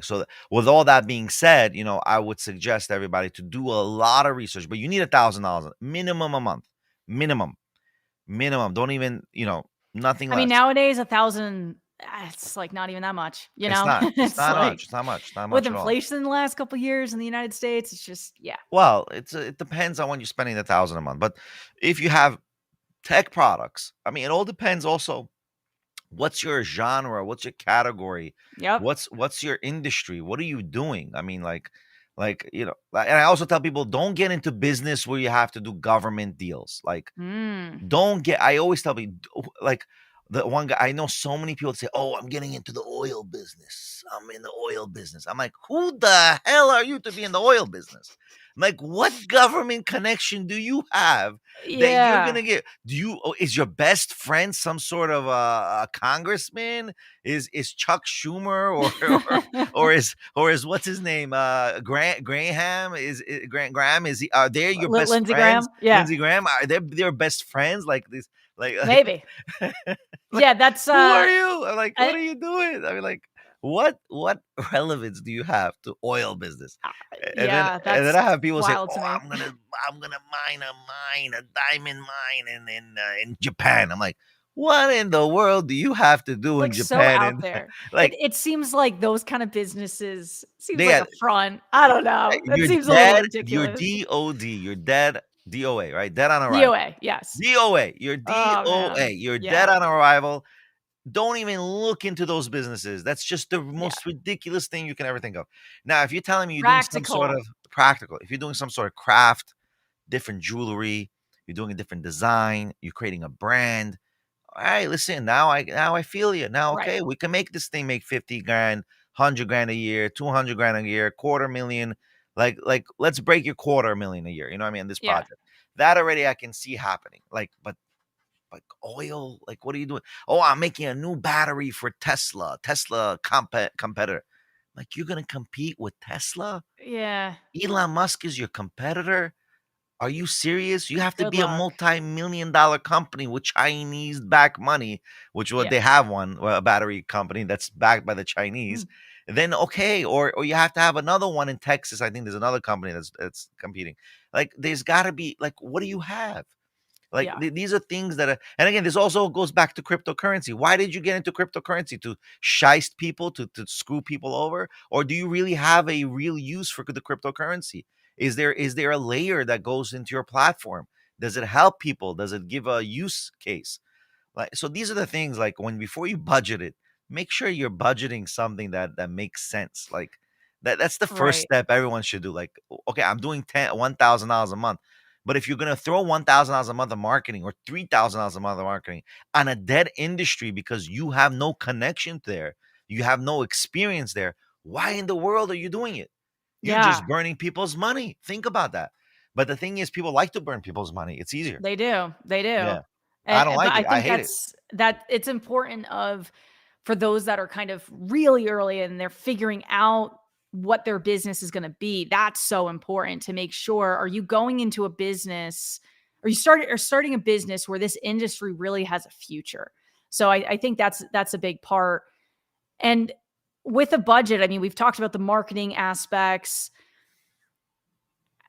So with all that being said, I would suggest everybody to do a lot of research, but you need $1,000 minimum a month, minimum. Don't even nothing I mean, less. nowadays, 1,000, it's like not even that much, It's not. It's It's not like much. It's not much. It's not with much at all. inflation in the last couple of years in the United States, it's just, yeah. Well, it depends on when you're spending the 1,000 a month. But if you have tech products, I mean, it all depends also What's your genre? What's your category? Yep. What's your industry? What are you doing? I mean, and I also tell people, don't get into business where you have to do government deals. Like, Mm. don't get. I always tell people, like, the one guy I know, so many people say, "Oh, I'm getting into the oil business. I'm in the oil business." I'm like, "Who the hell are you to be in the oil business? Like, what government connection do you have that you're Yeah. gonna get? Is your best friend some sort of a congressman? Is Chuck Schumer or is what's his name? Grant Graham Grant Graham? Is he? Are they your best Lindsey friends? Graham? Yeah. Lindsey Graham? Are they their best friends? Like this? Like Maybe. like, Yeah, that's, who are you? I'm like, what I are you doing? I mean, like, what relevance do you have to oil business? yeah, And then that's I have people say, wild "Oh, to me. I'm gonna mine a diamond mine in Japan." I'm like, what in the world do you have to do in Like, so Japan? out And there. It like, it seems like those kind of businesses seems like they a front. I don't know. That you're seems a little dead. You're ridiculous. DOD. You're dead. DOA, right? Dead on arrival. DOA, yes. DOA. You're Oh, DOA. man. You're dead Yeah. on arrival. Don't even look into those businesses. That's just the Yeah. most ridiculous thing you can ever think of. Now, if you're telling me you're doing some sort Practical. of practical, if you're doing some sort of craft, different jewelry, you're doing a different design, you're creating a brand. All right, listen, now I feel you. Now, Right. okay, we can make this thing make 50 grand, 100 grand a year, 200 grand a year, quarter million. Like let's break your quarter million a year. You know what I mean? This Yeah. project. That already I can see happening. But like oil, like what are you doing? Oh, I'm making a new battery for Tesla competitor. Like, you're gonna compete with Tesla? Yeah. Elon Musk is your competitor? Are you serious? You have to Good be a luck. multi-million dollar company with Chinese back money, which what Yeah. they have one, a battery company that's backed by the Chinese. Mm. Then okay, or you have to have another one in Texas. I think there's another company that's competing. Like, there's got to be, like, what do you have? Like, Yeah. these are things that are, and again, this also goes back to cryptocurrency. Why did you get into cryptocurrency? To shiest people, to screw people over, or do you really have a real use for the cryptocurrency? Is there a layer that goes into your platform? Does it help people? Does it give a use case? Like, so these are the things, like, when before you budget it, make sure you're budgeting something that makes sense. Like, that's the first Right. step everyone should do. Like, okay, I'm doing $1,000 a month. But if you're gonna throw $1,000 a month of marketing, or $3,000 a month of marketing on a dead industry because you have no connection there, you have no experience there, why in the world are you doing it? You're Yeah. just burning people's money. Think about that. But the thing is, people like to burn people's money. It's easier. They do. They do. Yeah. I don't But like I it. I think hate it. that it's important for those that are kind of really early and they're figuring out what their business is gonna be. That's so important to make sure, are you going into a business, or starting a business where this industry really has a future? So I think that's a big part. And with a budget, I mean, we've talked about the marketing aspects.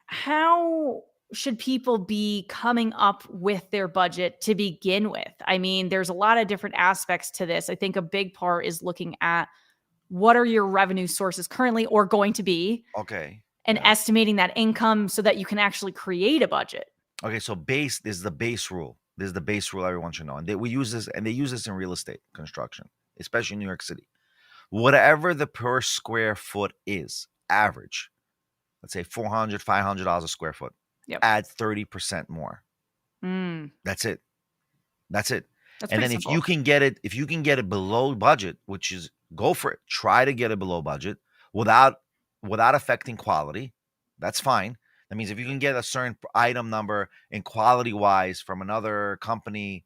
How should people be coming up with their budget to begin with? I mean, there's a lot of different aspects to this. I think a big part is looking at what are your revenue sources currently or going to be, Okay. and Yeah. estimating that income so that you can actually create a budget. Okay. So base this is the base rule. This is the base rule everyone should know. And we use this, and they use this in real estate construction, especially in New York City. Whatever the per square foot is, average, let's say 400, $500 a square foot, Yep. add 30% more. Mm, That's it. That's it. that's And pretty then simple. if you can get it below budget, which is, go for it. Try to get it below budget without affecting quality. That's fine. That means if you can get a certain item number in quality wise from another company,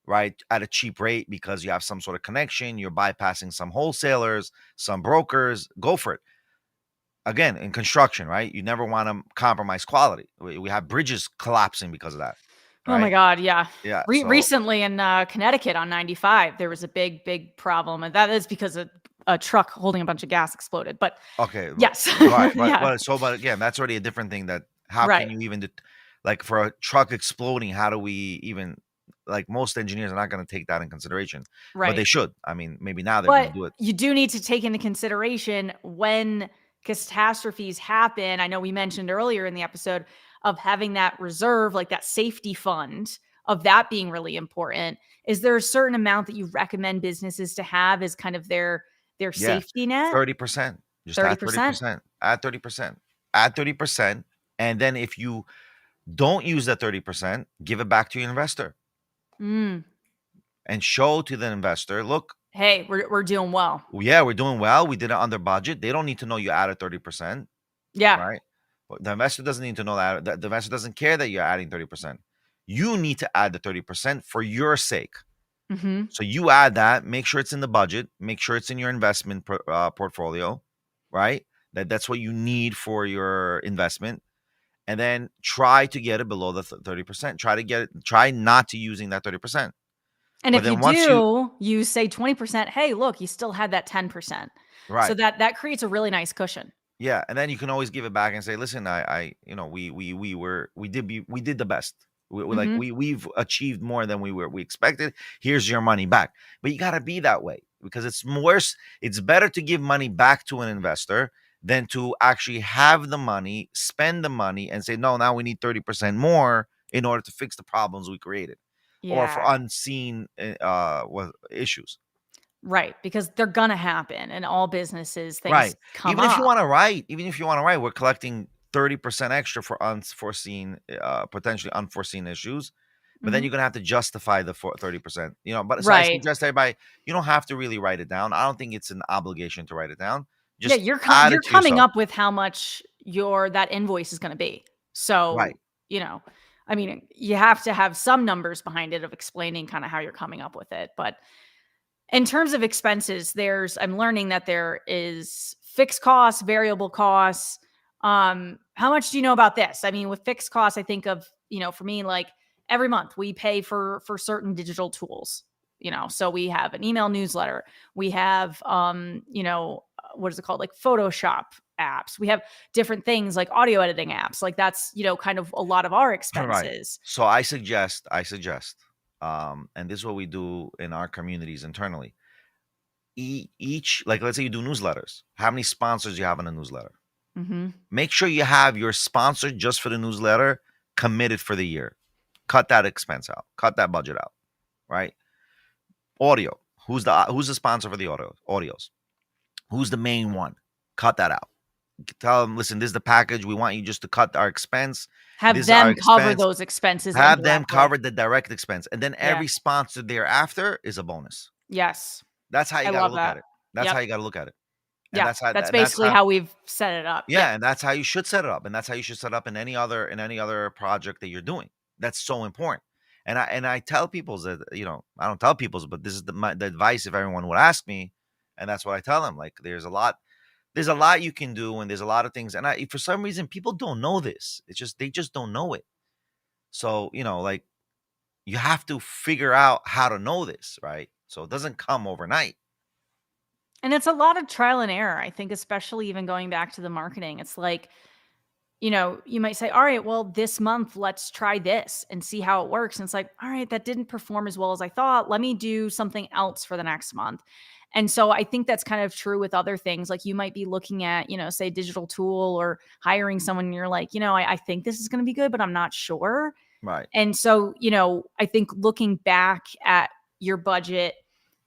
right, at a cheap rate because you have some sort of connection, you're bypassing some wholesalers, some brokers, go for it. Again, in construction, right? You never want to compromise quality. We have bridges collapsing because of that, Oh my right? god, yeah. Yeah. So Recently in, Connecticut on 95, there was a big problem, and that is because a truck holding a bunch of gas exploded, but okay, yes. right, Yeah, but again, that's already a different thing. That how can right, you even like, for a truck exploding? How do we even, like, most engineers are not going to take that in consideration, but they right. should. I mean, maybe now they're going But to do it. you do need to take into consideration when catastrophes happen. I know we mentioned earlier in the episode of having that reserve, like that safety fund of that being really important. Is there a certain amount that you recommend businesses to have as kind of their Yeah, safety net? 30%. Just add 30%? 30%. Add 30%. Add 30%. And then if you don't use that 30%, give it back to your investor Mm. and show to the investor, look, Hey, we're doing well. yeah, we're doing well. We did it under budget. They don't need to know you added 30%, Yeah. right? But the investor doesn't need to know that. The investor doesn't care that you're adding 30%. You need to add the 30% for your sake. Mhm. So you add that, make sure it's in the budget, make sure it's in your investment portfolio, right? That's what you need for your investment, and then try to get it below the 30%. Try not to using that 30%. And But if you then once you do, you say 20%, hey, look, you still had that 10%. So right, that creates a really nice cushion. yeah, and then you can always give it back and say, listen, we did the best. Mhm. We've achieved more than we expected. Here's your money back. But you got to be that way because it's worse. It's better to give money back to an investor than to actually have the money, spend the money, and say, no, now we need 30% more in order to fix the problems we created or for Yeah. unseen issues. Right, because they're gonna happen in all businesses, things Right. come up. Even if you want to write, we're collecting 30% extra for unforeseen, potentially unforeseen issues. But then Mhm. you're gonna have to justify the 30%. But so I Right. suggest everybody, you don't have to really write it down. I don't think it's an obligation to write it down. Yeah, Just add you're it to coming yourself. up with how much your that invoice is gonna be. So, Right. you know, I mean, you have to have some numbers behind it of explaining kinda how you're coming up with it, but in terms of expenses, I'm learning that there is fixed costs, variable costs. How much do you know about this? I mean, with fixed costs, I think of, for me, like every month we pay for certain digital tools. So we have an email newsletter, we have what is it called? Like Photoshop apps. We have different things like audio editing apps. Like that's, kind of a lot of our Right. expenses. So and this is what we do in our communities internally. Each, like, let's say you do newsletters. How many sponsors you have in a newsletter? Hmm. Make sure you have your sponsor just for the newsletter committed for the year. Cut that expense out. Cut that budget out. Right? Audio. Who's the sponsor for the audios? Who's the main one? Cut that out. Tell them, listen, this is the package. We want you just to cut our expense. Have This is our them cover expense. those expenses Have them indirectly. cover the direct expense. And then Yeah. every sponsor thereafter is a bonus. Yes. That's how you I got to love look at that. it. That's how Yep. you got to look at it. And Yeah. that's how That's and that's basically how how we've set it up. Yep. Yeah, and that's how you should set it up, and that's how you should set up in any other project that you're doing. That's so important. And I tell people that I don't tell people, but this is the advice if everyone would ask me, and that's what I tell them. Like there's a lot you can do, and there's a lot of things, and for some reason people don't know this. It's just they just don't know it. So like you have to figure out how to know this, right? So it doesn't come overnight. And it's a lot of trial and error. I think, especially even going back to the marketing, it's like, you might say, all right, well, this month, let's try this and see how it works. And it's like, all right, that didn't perform as well as I thought. Let me do something else for the next month. And so I think that's kind of true with other things. Like you might be looking at, say, digital tool or hiring someone, and you're like, I think this is going to be good, but I'm not sure. Right. And so, I think looking back at your budget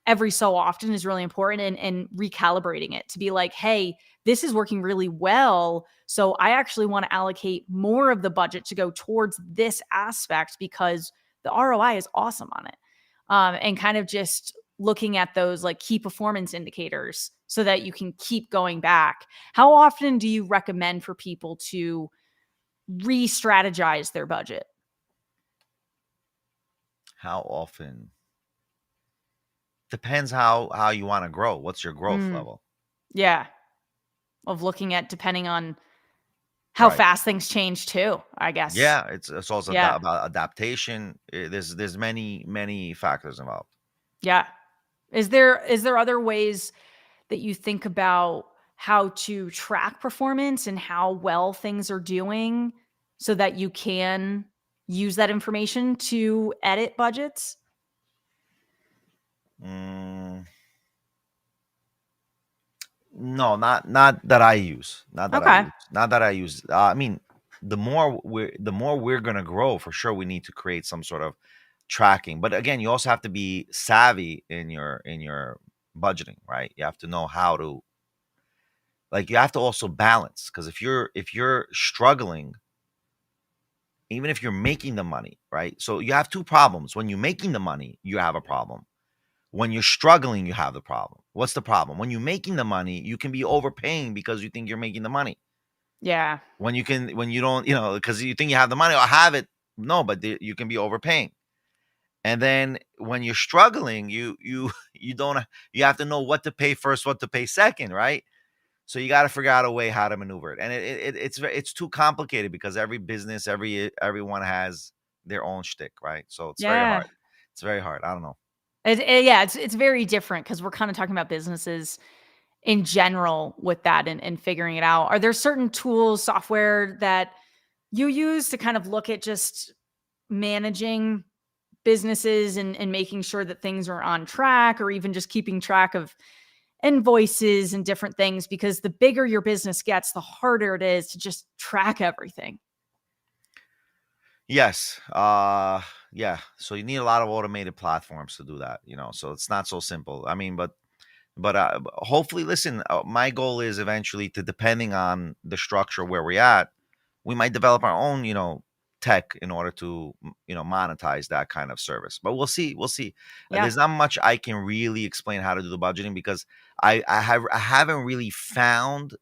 every so often is really important, and recalibrating it to be like, hey, this is working really well. So I actually want to allocate more of the budget to go towards this aspect because the ROI is awesome on it. And kind of just looking at those like key performance indicators so that you can keep going back. How often do you recommend for people to re-strategize their budget? How often? Depends how you want to grow. What's your growth Mm, level? yeah. Of looking at depending on how Right. fast things change too, I guess. Yeah, it's also Yeah. about adaptation. There's many factors involved. Yeah. Is there other ways that you think about how to track performance and how well things are doing so that you can use that information to edit budgets? Mm, no, not that I use. Not that I Okay. use. Not that I use. I mean, the more we're gonna grow, for sure, we need to create some sort of tracking. But again, you also have to be savvy in your budgeting, right? You have to know how to, like, you have to also balance, because if you're struggling, even if you're making the money, right? So you have two problems. When you're making the money, you have a problem. When you're struggling, you have the problem. What's the problem? When you're making the money, you can be overpaying because you think you're making the money. Yeah. When you don't, because you think you have the money or have it. No, but you can be overpaying. And then when you're struggling, you don't, you have to know what to pay first, what to pay second, right? So you got to figure out a way how to maneuver it. And it's too complicated because every business, everyone has their own shtick, right? So it's very Yeah. hard. It's very hard. I don't know. Yeah, it's very different because we're kind of talking about businesses in general with that and figuring it out. Are there certain tools, software that you use to kind of look at just managing businesses and making sure that things are on track, or even just keeping track of invoices and different things? Because the bigger your business gets, the harder it is to just track everything. Yes. Yeah. So you need a lot of automated platforms to do that, so it's not so simple. I mean, but hopefully, listen, my goal is eventually to, depending on the structure where we're at, we might develop our own, tech in order to, monetize that kind of service. But we'll see. We'll see. Yeah. There's not much I can really explain how to do the budgeting because I haven't really found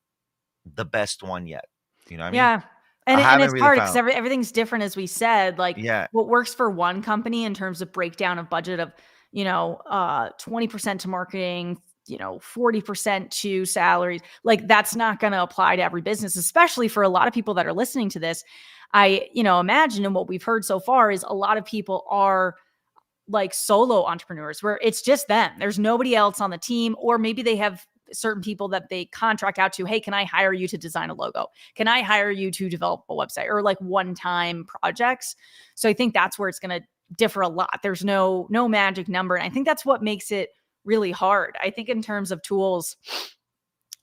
the best one yet. You know what I mean? Yeah. I And haven't it's really hard because found. everything's different, as we said. Like, Yeah, what works for one company in terms of breakdown of budget of, 20% to marketing, 40% to salaries, like, that's not going to apply to every business, especially for a lot of people that are listening to this. I, imagine, and what we've heard so far is a lot of people are like solo entrepreneurs where it's just them. There's nobody else on the team, or maybe they have certain people that they contract out to. Hey, can I hire you to design a logo? Can I hire you to develop a website, or like one-time projects? So I think that's where it's going to differ a lot. There's no magic number. And I think that's what makes it really hard. I think in terms of tools,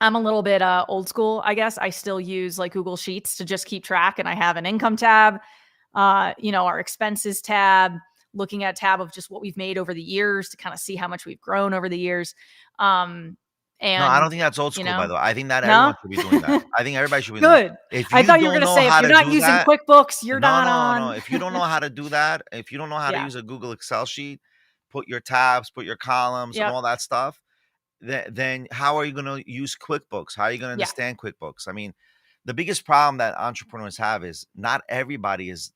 I'm a little bit old school, I guess. I still use like Google Sheets to just keep track, and I have an income tab, our expenses tab, looking at tab of just what we've made over the years to kind of see how much we've grown over the years. Um, no, I don't and think that's old you school, by know, the way. I think that no, everyone should be doing that. I think everybody should be doing that. good. If I you thought you were don't gonna know say if how you're to not do using that, QuickBooks, you're no, not no, no. on. If you don't know how to do that, if you don't know how to Yeah. use a Google Excel sheet, put your tabs, put your columns, and Yep. all that stuff, then how are you going to use QuickBooks? How are you going to Yeah. understand QuickBooks? I mean, the biggest problem that entrepreneurs have is not everybody is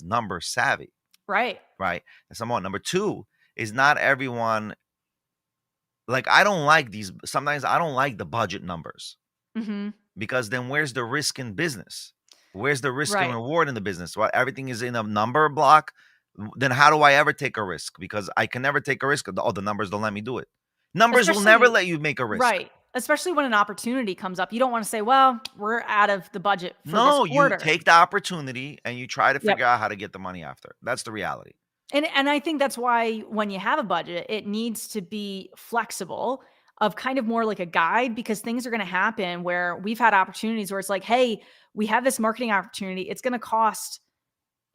number savvy, Right. right? That's number one. Number two is not everyone, like, I don't like these. Sometimes I don't like the budget numbers, Hmm. because then where's the risk in business? Where's the risk and Right. reward in the business? Well, everything is in a number block. Then how do I ever take a risk? Because I can never take a risk. Oh, the numbers don't let me do it. Numbers will never Especially let you make a risk. right. Especially when an opportunity comes up. You don't want to say, well, we're out of the budget for this No, you quarter. take the opportunity and you try to Yep. figure out how to get the money after. That's the reality. And I think that's why when you have a budget, it needs to be flexible, of kind of more like a guide, because things are going to happen where we've had opportunities where it's like, hey, we have this marketing opportunity. It's going to cost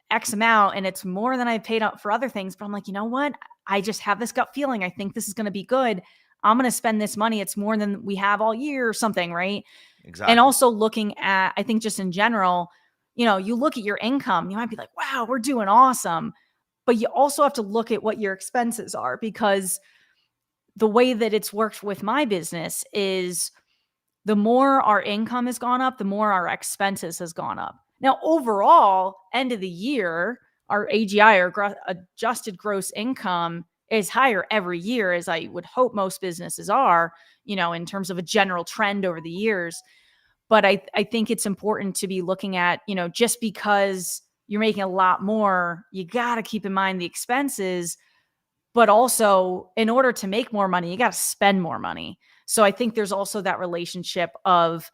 X amount and it's more than I paid up for other things. But I'm like, you know what? I just have this gut feeling. I think this is going to be good. I'm going to spend this money. It's more than we have all year or something. Right. And Exactly. also looking at, I think just in general, you look at your income, you might be like, wow, we're doing awesome. But you also have to look at what your expenses are, because the way that it's worked with my business is the more our income has gone up, the more our expenses has gone up. Now, overall, end of the year, our AGI, or adjusted gross income, is higher every year, as I would hope most businesses are, in terms of a general trend over the years. But I think it's important to be looking at, just because you're making a lot more, you got to keep in mind the expenses. But also, in order to make more money, you got to spend more money. So I think there's also that relationship of,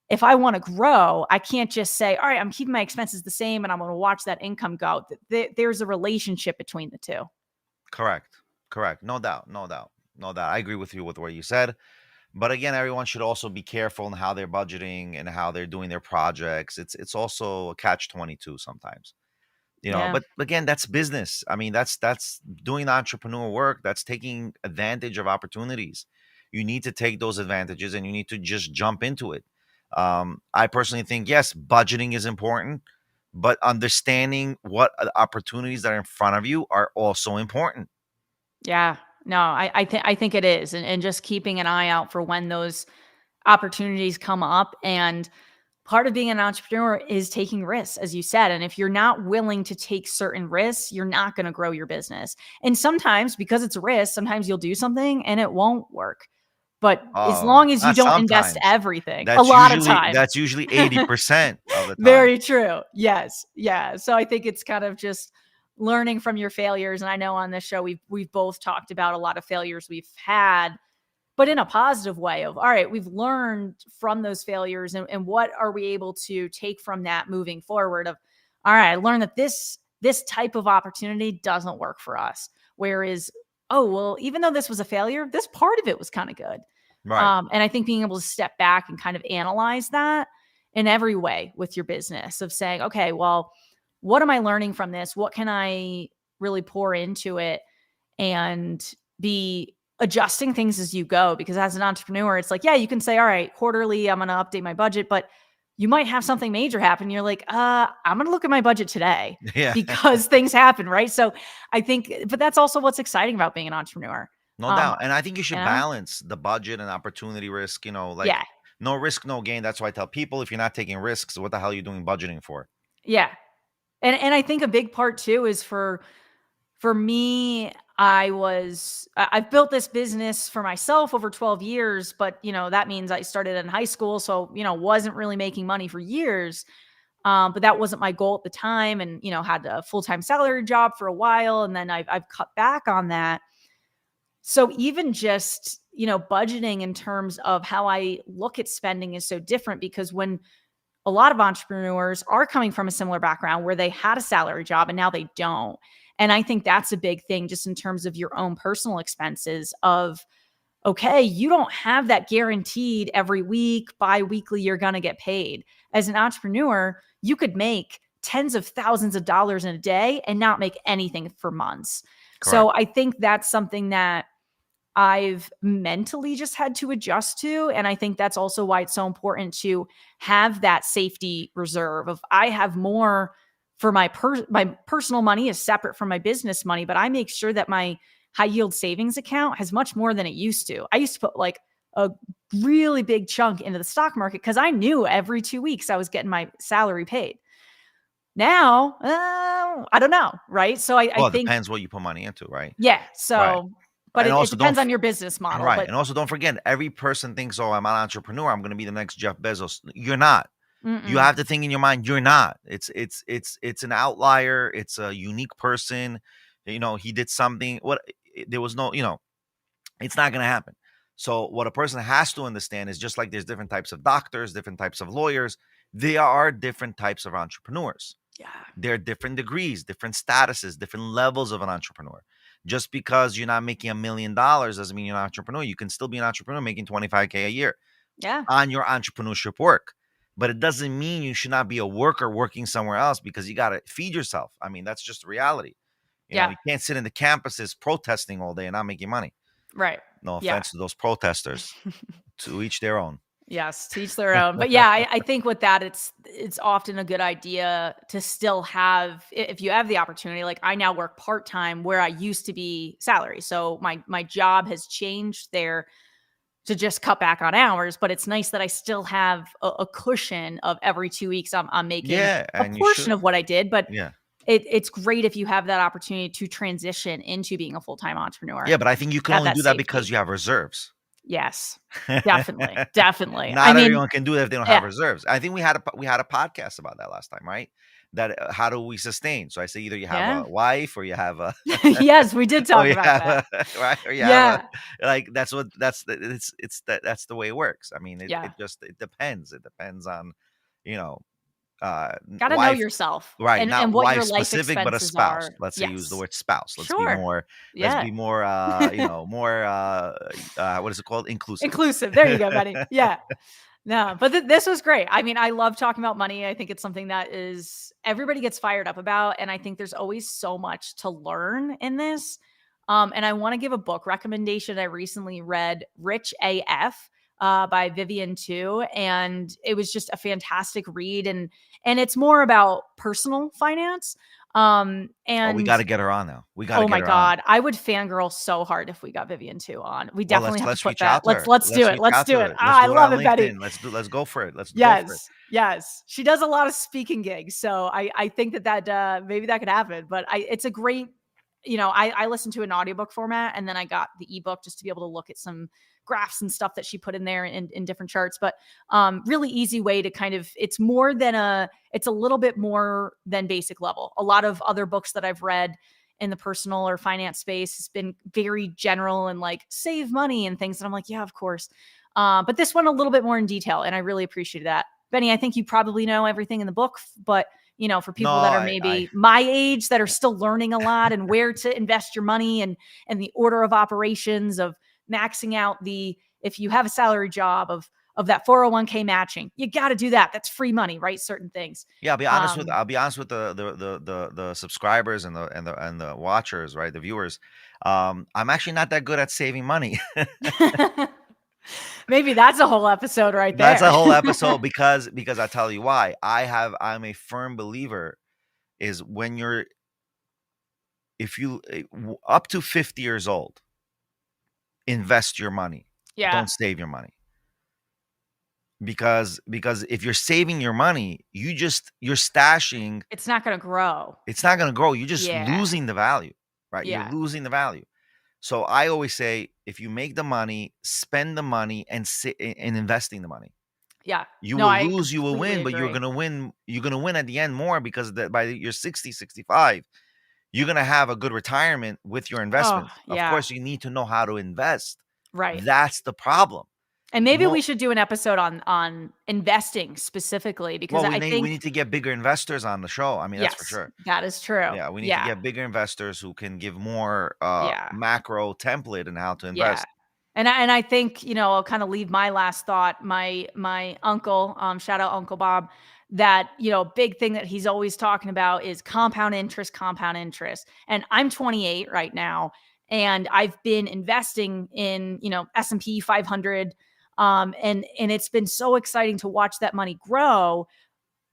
if I want to grow, I can't just say, all right, I'm keeping my expenses the same and I'm going to watch that income go. There's a relationship between the two. Correct. Correct. No doubt. No doubt. No doubt. I agree with you with what you said. But again, everyone should also be careful in how they're budgeting and how they're doing their projects. It's also a catch 22 sometimes. Yeah. But again, that's business. I mean, that's doing entrepreneur work. That's taking advantage of opportunities. You need to take those advantages and you need to just jump into it. I personally think, yes, budgeting is important, but understanding what opportunities that are in front of you are also important. Yeah. No, I think it is. And just keeping an eye out for when those opportunities come up. And part of being an entrepreneur is taking risks, as you said. And if you're not willing to take certain risks, you're not going to grow your business. And sometimes, because it's a risk, sometimes you'll do something and it won't work. But as Oh, long as you not don't invest sometimes. everything, a lot of times. That's usually 80% of the time. Very true. Yes. Yeah. So I think it's kind of just learning from your failures. And I know on this show we've both talked about a lot of failures we've had, but in a positive way of, all right, we've learned from those failures, and what are we able to take from that moving forward of, all right, I learned that this type of opportunity doesn't work for us. Whereas, oh, well, even though this was a failure, this part of it was kind of good. Right. And I think being able to step back and kind of analyze that in every way with your business of saying, okay, well, what am I learning from this? What can I really pour into it and be adjusting things as you go? Because as an entrepreneur, it's like, yeah, you can say, all right, quarterly, I'm going to update my budget, but you might have something major happen. You're like, I'm going to look at my budget today Yeah. because things happen. Right. So I think, but that's also what's exciting about being an entrepreneur. No doubt. And I think you You should know? balance the budget and opportunity risk, like Yeah. no risk, no gain. That's why I tell people, if you're not taking risks, what the hell are you doing budgeting for? Yeah. And I think a big part too is for me, I've built this business for myself over 12 years, but that means I started in high school. So, wasn't really making money for years. But that wasn't my goal at the time. And, had a full-time salary job for a while. And then I've cut back on that. So even just, budgeting in terms of how I look at spending is so different, because when a lot of entrepreneurs are coming from a similar background where they had a salary job and now they don't. And I think that's a big thing just in terms of your own personal expenses of, okay, you don't have that guaranteed every week, bi-weekly, you're going to get paid. As an entrepreneur, you could make tens of thousands of dollars in a day and not make anything for months. Correct. So I think that's something that I've mentally just had to adjust to. And I think that's also why it's so important to have that safety reserve of, I have more for my personal money is separate from my business money, but I make sure that my high yield savings account has much more than it used to. I used to put like a really big chunk into the stock market because I knew every 2 weeks I was getting my salary paid. Now, I don't know. Right. So I Well, it think, depends what you put money into, right? yeah. Right. So, but And it also depends on your business model. right. But And also don't forget, every person thinks, oh, I'm an entrepreneur, I'm gonna be the next Jeff Bezos. You're not. You mm-mm. have to think in your mind, you're not. It's an outlier, it's a unique person. He did something. There was no, it's not going to happen. So what a person has to understand is, just like there's different types of doctors, different types of lawyers, there are different types of entrepreneurs. Yeah. There are different degrees, different statuses, different levels of an entrepreneur. Just because you're not making $1 million doesn't mean you're an entrepreneur. You can still be an entrepreneur making 25K a year Yeah. on your entrepreneurship work. But it doesn't mean you should not be a worker working somewhere else, because you got to feed yourself. I mean, that's just reality. Yeah. You can't sit in the campuses protesting all day and not making money. Right. No Yeah. offense to those protesters. To each their own. Yes, to each their own. But yeah, I think with that, it's often a good idea to still have, if you have the opportunity. Like, I now work part-time where I used to be salary. So my job has changed there to just cut back on hours, but it's nice that I still have a cushion of every 2 weeks I'm making Yeah, a and you portion should. of what I did. But Yeah. it's great if you have that opportunity to transition into being a full-time entrepreneur. Yeah, but I think you can Have only that do that because safety. you have reserves. Yes, definitely. Definitely. I Not mean, everyone can do that if they don't have yeah. reserves. I think we had a podcast about that last time, right? That how do we sustain? So I say, either you have Yeah. a wife, or you have a Yes, we did or talk you about have that. a right, or you have a, Yeah. like, that's the way it works. I mean, Yeah. it depends. It depends on, you know, Gotta know wife. yourself Right, and not what wife your life specific, but a expenses spouse. are. Let's say, use the Yes. word spouse. Sure. Let's Yeah. be more, more, what is it called? Inclusive. Inclusive. There you go, buddy. Yeah. No, but this was great. I mean, I love talking about money. I think it's something that is everybody gets fired up about, and I think there's always so much to learn in this. And I want to give a book recommendation. I recently read Rich AF by Vivian Tu, and it was just a fantastic read. And it's more about personal finance. Oh, we And got to get her on now. We got to oh get my her on. God, I would fangirl so hard if we got Vivian Tu on. We Well, definitely have to let's put reach that. out to Let's her. let's do Let's it. reach Let's out do to it. her. Let's Ah, I do it love on it, Betty. LinkedIn. Let's go for it. Let's go for it. Yes, yes. She does a lot of speaking gigs, so I think that maybe that could happen. But it's a great, I listened to an audiobook format, and then I got the ebook just to be able to look at some graphs and stuff that she put in there in different charts. But really easy way to kind of, it's a little bit more than basic level. A lot of other books that I've read in the personal or finance space has been very general and like save money and things. And I'm like, yeah, of course. But this one a little bit more in detail, and I really appreciated that. Benny, I think you probably know everything in the book, but for No, people that are maybe my age that are still learning a lot and where to invest your money and the order of operations of maxing out if you have a salary job of that 401k matching, you got to do that. That's free money, right? Certain things. yeah, I'll be honest with the subscribers and the watchers, right? The viewers. I'm actually not that good at saving money. Maybe that's a whole episode right That's a there. whole episode because I tell you why. I'm a firm believer is when you're if you up to 50 years old, invest your money. Yeah. Don't save your money. Because if you're saving your money, you're stashing, It's not going to grow. it's not going to grow. You're just Yeah. losing the value, right? You're Yeah. losing the value. So I always say if you make the money, spend the money and investing the money. Yeah. You No, will I lose, you will completely win, but agree. you're going to win at the end more because by you're 60, 65, you're going to have a good retirement with your Oh, investments. Of yeah. course, you need to know how to invest. Right. That's the problem. And maybe Mo we should do an episode on investing specifically because Well, I we think need to get bigger investors on the show. I mean, that's for yes, sure. that is true. Yeah, we need to Yeah. get bigger investors who can give more Yeah. macro template in how to Yeah. invest. And I think, I'll kind of leave my last thought. My uncle, shout out Uncle Bob, that, big thing that he's always talking about is compound interest, compound interest. And I'm 28 right now, and I've been investing in, S&P 500. And it's been so exciting to watch that money grow.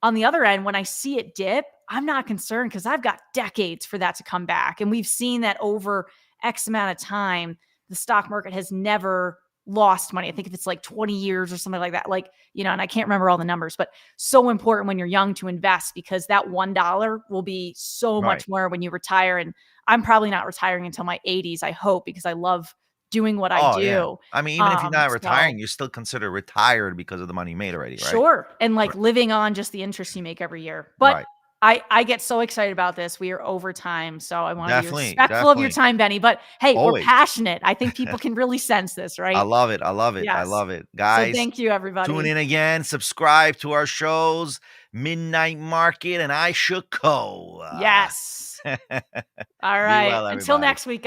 On the other end, when I see it dip, I'm not concerned because I've got decades for that to come back. And we've seen that over X amount of time, the stock market has never lost money. I think if it's like 20 years or something like that, and I can't remember all the numbers, but so important when you're young to invest because that $1 will be so Right. much more when you retire. And I'm probably not retiring until my 80s, I hope, because I love doing what I Oh yeah. do. I mean, even if you're not So retiring, you're still considered retired because of the money you made already, right? sure. And like Right. living on just the interest you make every year. But Right. I get so excited about this. We are over time. So I want to be Definitely, respectful of your definitely. time, Benny. But hey, we're Always. passionate. I think people can really sense this, I right? love it. I love it. I Yes. love it. So Guys, thank you, tune everybody. in again, subscribe to our shows, Midnight Market and iShook Co. Yes. All Be right. well, Until everybody. next week.